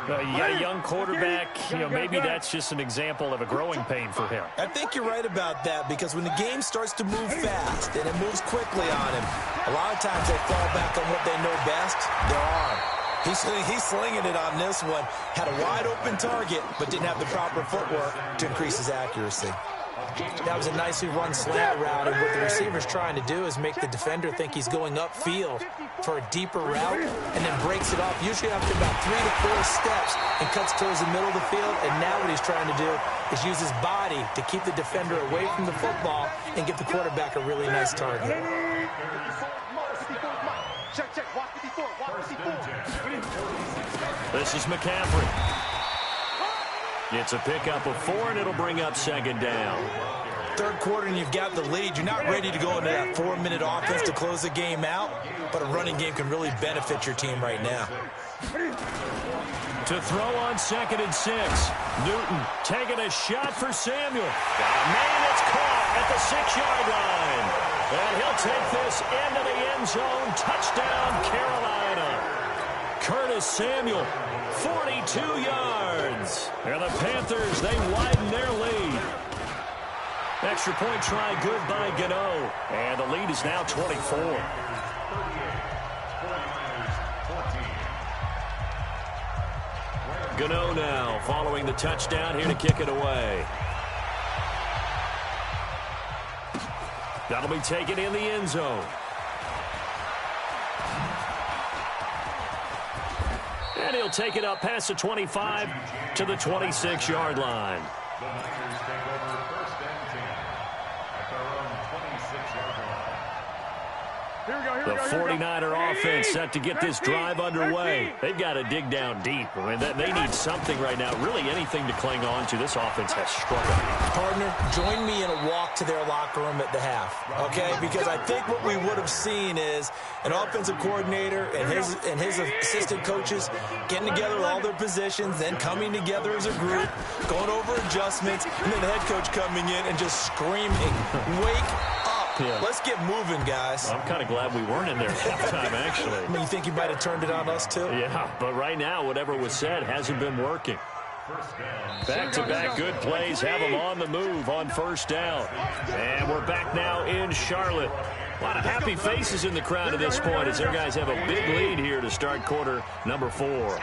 Yeah, young quarterback, maybe that's just an example of a growing pain for him. I think you're right about that, because when the game starts to move fast and it moves quickly on him, a lot of times they fall back on what they know best, their arm. He's slinging it on this one. Had a wide-open target, but didn't have the proper footwork to increase his accuracy. That was a nicely run slant route, and what the receiver's trying to do is make the defender think he's going upfield for a deeper route, and then breaks it off, usually after about 3 to 4 steps, and cuts towards the middle of the field. And now what he's trying to do is use his body to keep the defender away from the football and get the quarterback a really nice target. This is McCaffrey. It's a pickup of 4, and it'll bring up second down. Third quarter, and you've got the lead. You're not ready to go into that 4-minute offense to close the game out, but a running game can really benefit your team right now. To throw on 2nd and 6. Newton taking a shot for Samuel. Man, it's caught at the 6-yard line. And he'll take this into the end zone. Touchdown, Carolina. Curtis Samuel, 42 yards. And the Panthers, they widen their lead. Extra point try good by Gano. And the lead is now 24. Gano now following the touchdown here to kick it away. That'll be taken in the end zone. And he'll take it up past the 25 to the 26-yard line. The Niners take over 1st and 10 at their own 26-yard line. The 49er offense set to get this drive underway. They've got to dig down deep. I mean, they need something right now, really anything to cling on to. This offense has struggled. Partner, join me in a walk to their locker room at the half, okay? Because I think what we would have seen is an offensive coordinator and his assistant coaches getting together with all their positions, then coming together as a group, going over adjustments, and then the head coach coming in and just screaming, wake up. Yeah. Let's get moving, guys. I'm kind of glad we weren't in there at halftime, actually. I mean, you think you might have turned it on us, too? Yeah, but right now, whatever was said hasn't been working. Back-to-back good plays have them on the move on 1st down. And we're back now in Charlotte. A lot of happy faces in the crowd at this point as their guys have a big lead here to start quarter number 4.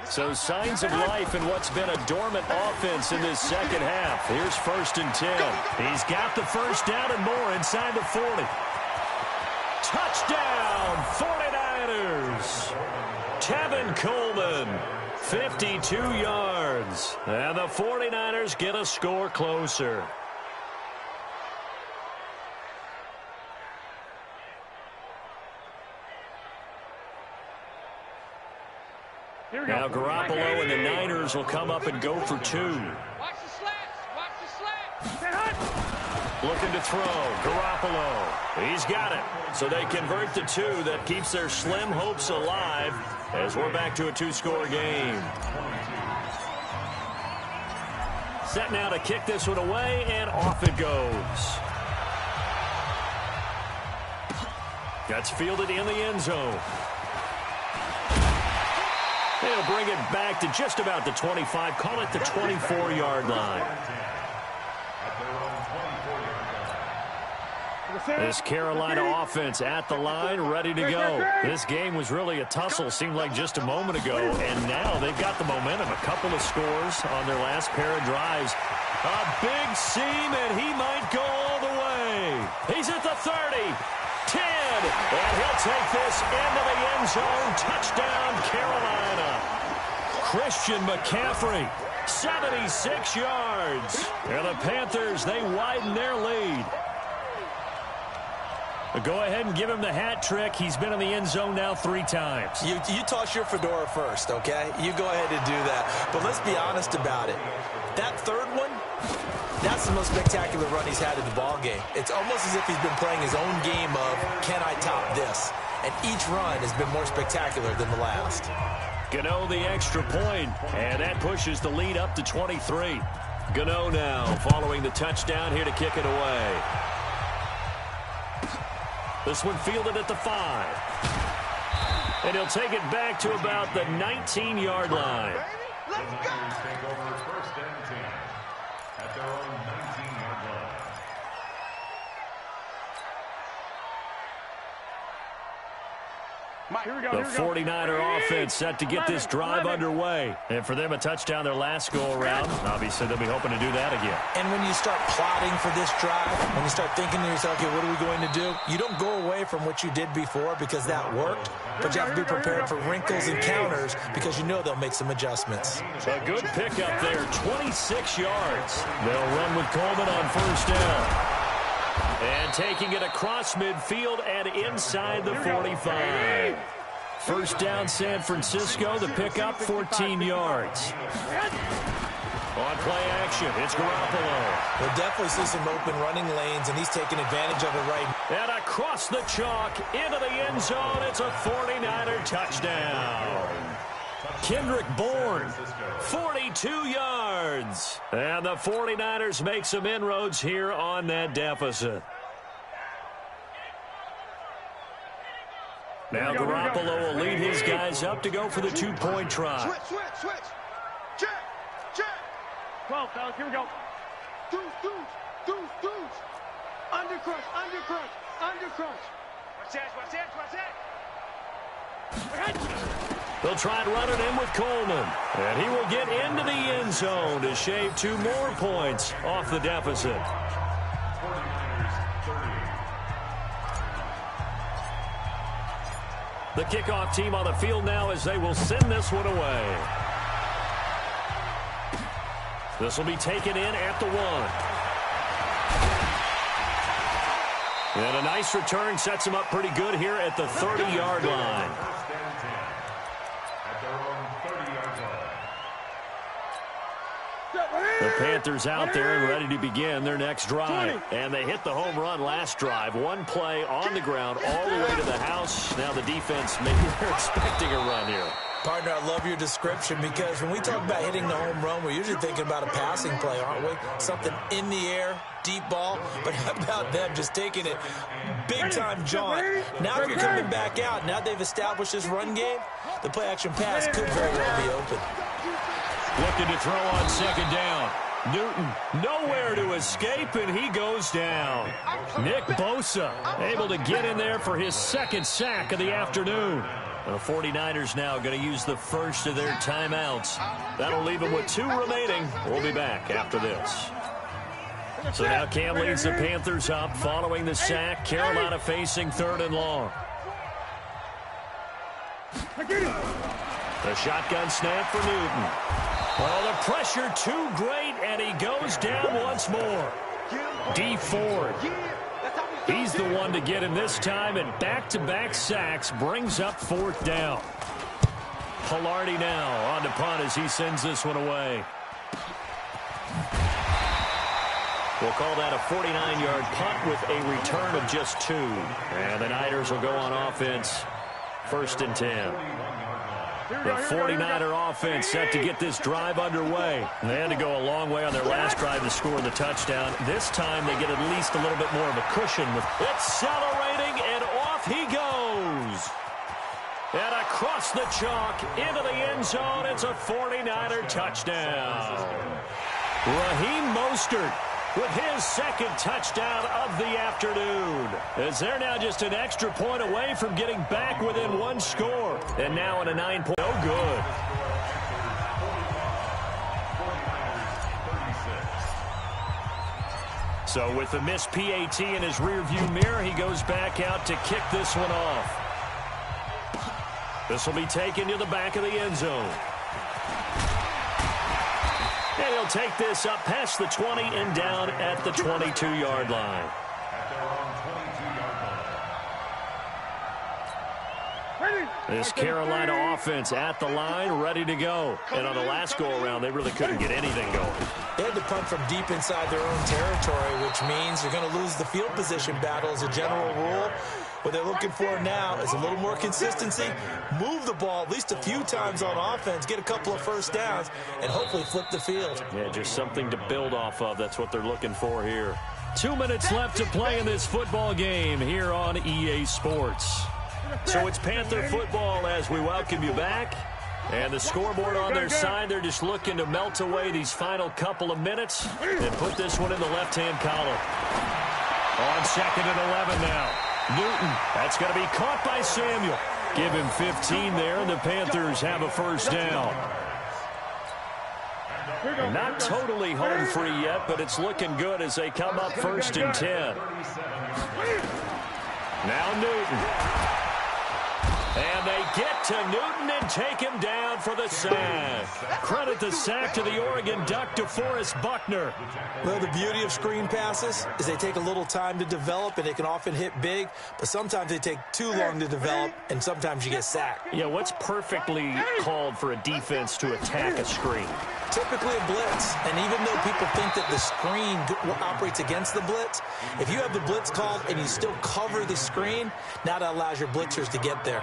So signs of life in what's been a dormant offense in this second half. Here's 1st and 10. He's got the first down and more inside the 40. Touchdown, 49ers. Tevin Coleman, 52 yards. And the 49ers get a score closer. Now Garoppolo and the Niners will come up and go for 2. Watch the slats. Watch the slats. Looking to throw. Garoppolo. He's got it. So they convert the 2. That keeps their slim hopes alive as we're back to a 2-score game. Set now to kick this one away, and off it goes. That's fielded in the end zone. They'll bring it back to just about the 25. Call it the 24-yard line. This Carolina offense at the line, ready to go. This game was really a tussle, seemed like just a moment ago, and now they've got the momentum. A couple of scores on their last pair of drives. A big seam, and he might go all the way. He's at the 30, 10, and he'll take this into the end zone. Touchdown, Carolina. Christian McCaffrey, 76 yards. And the Panthers, they widen their lead. Go ahead and give him the hat trick. He's been in the end zone now 3 times. You toss your fedora first, okay? You go ahead and do that. But let's be honest about it. That third one, that's the most spectacular run he's had in the ballgame. It's almost as if he's been playing his own game of, can I top this? And each run has been more spectacular than the last. Gano the extra point, and that pushes the lead up to 23. Gano now following the touchdown here to kick it away. This one fielded at the 5. And he'll take it back to about the 19-yard line. The Niners take over first and 10 at their own 19-yard line. The 49er offense set to get this drive underway. And for them, a touchdown their last go-around. Obviously, they'll be hoping to do that again. And when you start plotting for this drive, when you start thinking to yourself, okay, what are we going to do? You don't go away from what you did before because that worked, but you have to be prepared for wrinkles and counters because you know they'll make some adjustments. A good pickup there, 26 yards. They'll run with Coleman on first down. And taking it across midfield and inside the 45. First down, San Francisco. The pickup, 14 yards. On play action, it's Garoppolo. We'll definitely see some open running lanes, and he's taking advantage of it right now. And across the chalk, into the end zone. It's a 49er touchdown. Kendrick Bourne, 42 yards. And the 49ers make some inroads here on that deficit. Now Garoppolo will lead his guys up to go for the 2-point try. Switch. Check. 12, fellas, here we go. Deuce. Under crunch. Watch that. They'll try and run it in with Coleman. And he will get into the end zone to shave 2 more points off the deficit. 49ers 30. The kickoff team on the field now as they will send this one away. This will be taken in at the 1. And a nice return sets him up pretty good here at the 30-yard line. First and 10 at their own 30-yard line. The Panthers out there and ready to begin their next drive. And they hit the home run last drive. One play on the ground all the way to the house. Now the defense, maybe they're expecting a run here. Partner, I love your description because when we talk about hitting the home run, we're usually thinking about a passing play, aren't we? Something in the air, deep ball. But how about them just taking it big-time jaunt? Now if you're coming back out, now they've established this run game, the play-action pass could very well be open. Looking to throw on second down. Newton nowhere to escape, and he goes down. Nick Bosa able to get in there for his second sack of the afternoon. The 49ers now going to use the first of their timeouts. That'll leave them with 2 remaining. We'll be back after this. So now Cam leads the Panthers up following the sack. Carolina facing 3rd and long. The shotgun snap for Newton. Well, the pressure too great, and he goes down once more. D. Ford. He's the one to get him this time, and back-to-back sacks brings up 4th down. Pilardi now on the punt as he sends this one away. We'll call that a 49-yard punt with a return of just 2. And the Niners will go on offense, 1st and 10. The 49er offense set to get this drive underway. They had to go a long way on their last drive to score the touchdown. This time they get at least a little bit more of a cushion. Accelerating, and off he goes. And across the chalk into the end zone. It's a 49er touchdown. Raheem Mostert with his 2nd touchdown of the afternoon, as they're now just an extra point away from getting back within 1 score. And now in a 9-point, no good. So with the missed PAT in his rearview mirror, he goes back out to kick this one off. This will be taken to the back of the end zone. And he'll take this up past the 20 and down at the 22-yard line. This Carolina offense at the line, ready to go. And on the last go-around, they really couldn't get anything going. They had to punt from deep inside their own territory, which means you're going to lose the field position battle as a general rule. What they're looking for now is a little more consistency, move the ball at least a few times on offense, get a couple of first downs, and hopefully flip the field. Yeah, just something to build off of. That's what they're looking for here. 2 minutes left to play in this football game here on EA Sports. So it's Panther football as we welcome you back. And the scoreboard on their side, they're just looking to melt away these final couple of minutes and put this one in the left-hand column. On 2nd and 11 now. Newton, that's going to be caught by Samuel. Give him 15 there, and the Panthers have a first down. Not totally home free yet, but it's looking good as they come up 1st and 10. Now Newton. And they get to Newton and take him down for the sack. Credit the sack to the Oregon Duck, DeForest Buckner. Well, the beauty of screen passes is they take a little time to develop, and they can often hit big, but sometimes they take too long to develop, and sometimes you get sacked. Yeah, what's perfectly called for a defense to attack a screen? Typically a blitz, and even though people think that the screen operates against the blitz, if you have the blitz called and you still cover the screen, now that allows your blitzers to get there.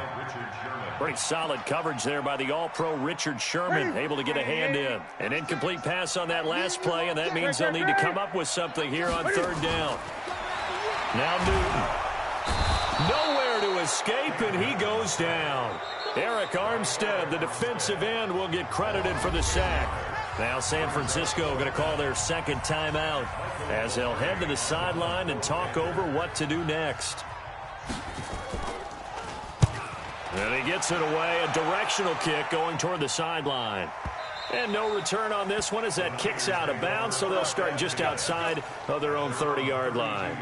Pretty solid coverage there by the All-Pro Richard Sherman, able to get a hand in. An incomplete pass on that last play, and that means they'll need to come up with something here on 3rd down. Now Newton. Nowhere to escape, and he goes down. Eric Armstead, the defensive end, will get credited for the sack. Now San Francisco going to call their 2nd timeout as they'll head to the sideline and talk over what to do next. And he gets it away, a directional kick going toward the sideline. And no return on this one as that kicks out of bounds, so they'll start just outside of their own 30-yard line.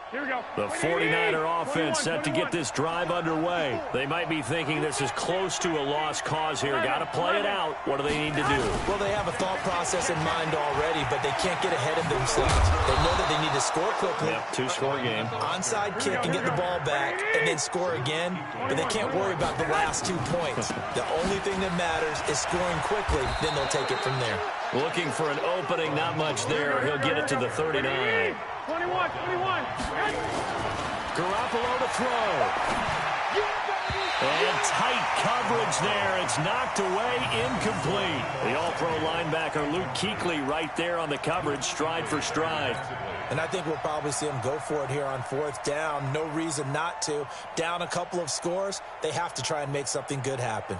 Here we go. The 49er offense set to get this drive underway. They might be thinking this is close to a lost cause here. Got to play it out. What do they need to do? Well, they have a thought process in mind already, but they can't get ahead of themselves. They know that they need to score quickly. Yep, 2-score game. Onside kick and get the ball back and then score again, but they can't worry about the last 2 points. The only thing that matters is scoring quickly, then they'll take it from there. Looking for an opening, not much there. He'll get it to the 39. 21. Garoppolo to throw. And tight coverage there. It's knocked away, incomplete. The all-pro linebacker Luke Kuechly right there on the coverage, stride for stride. And I think we'll probably see him go for it here on 4th down. No reason not to. Down a couple of scores, they have to try and make something good happen.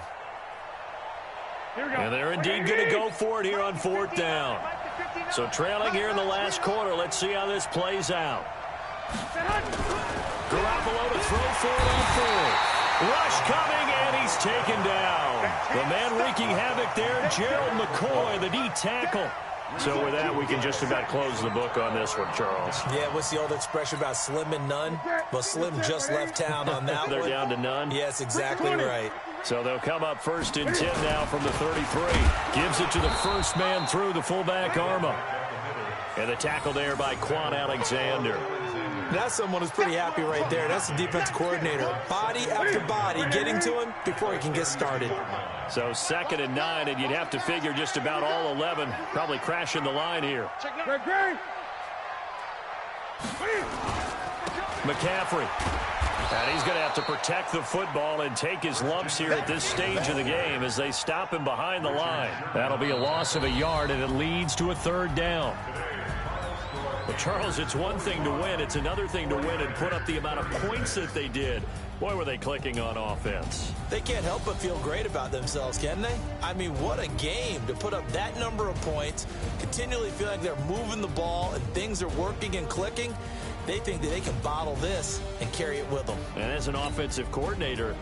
And they're indeed going to go for it here on 4th down. So trailing here in the last quarter. Let's see how this plays out. Garoppolo to throw for it on 4th. Rush coming, and he's taken down. The man wreaking havoc there, Gerald McCoy, the D tackle. So with that, we can just about close the book on this one, Charles. Yeah, what's the old expression about slim and none? Well, Slim just left town on that They're one. down to none? Yes, exactly right. So they'll come up 1st and 10 now from the 33. Gives it to the first man through, the fullback Arma. And the tackle there by Quan Alexander. That's someone who's pretty happy right there. That's the defense coordinator. Body after body getting to him before he can get started. So 2nd and 9, and you'd have to figure just about all 11 probably crashing the line here. McCaffrey. And he's going to have to protect the football and take his lumps here at this stage of the game as they stop him behind the line. That'll be a loss of a yard, and it leads to a 3rd down. Well, Charles, it's one thing to win. It's another thing to win and put up the amount of points that they did. Boy, were they clicking on offense. They can't help but feel great about themselves, can they? I mean, what a game to put up that number of points, continually feel like they're moving the ball and things are working and clicking. They think that they can bottle this and carry it with them. And as an offensive coordinator,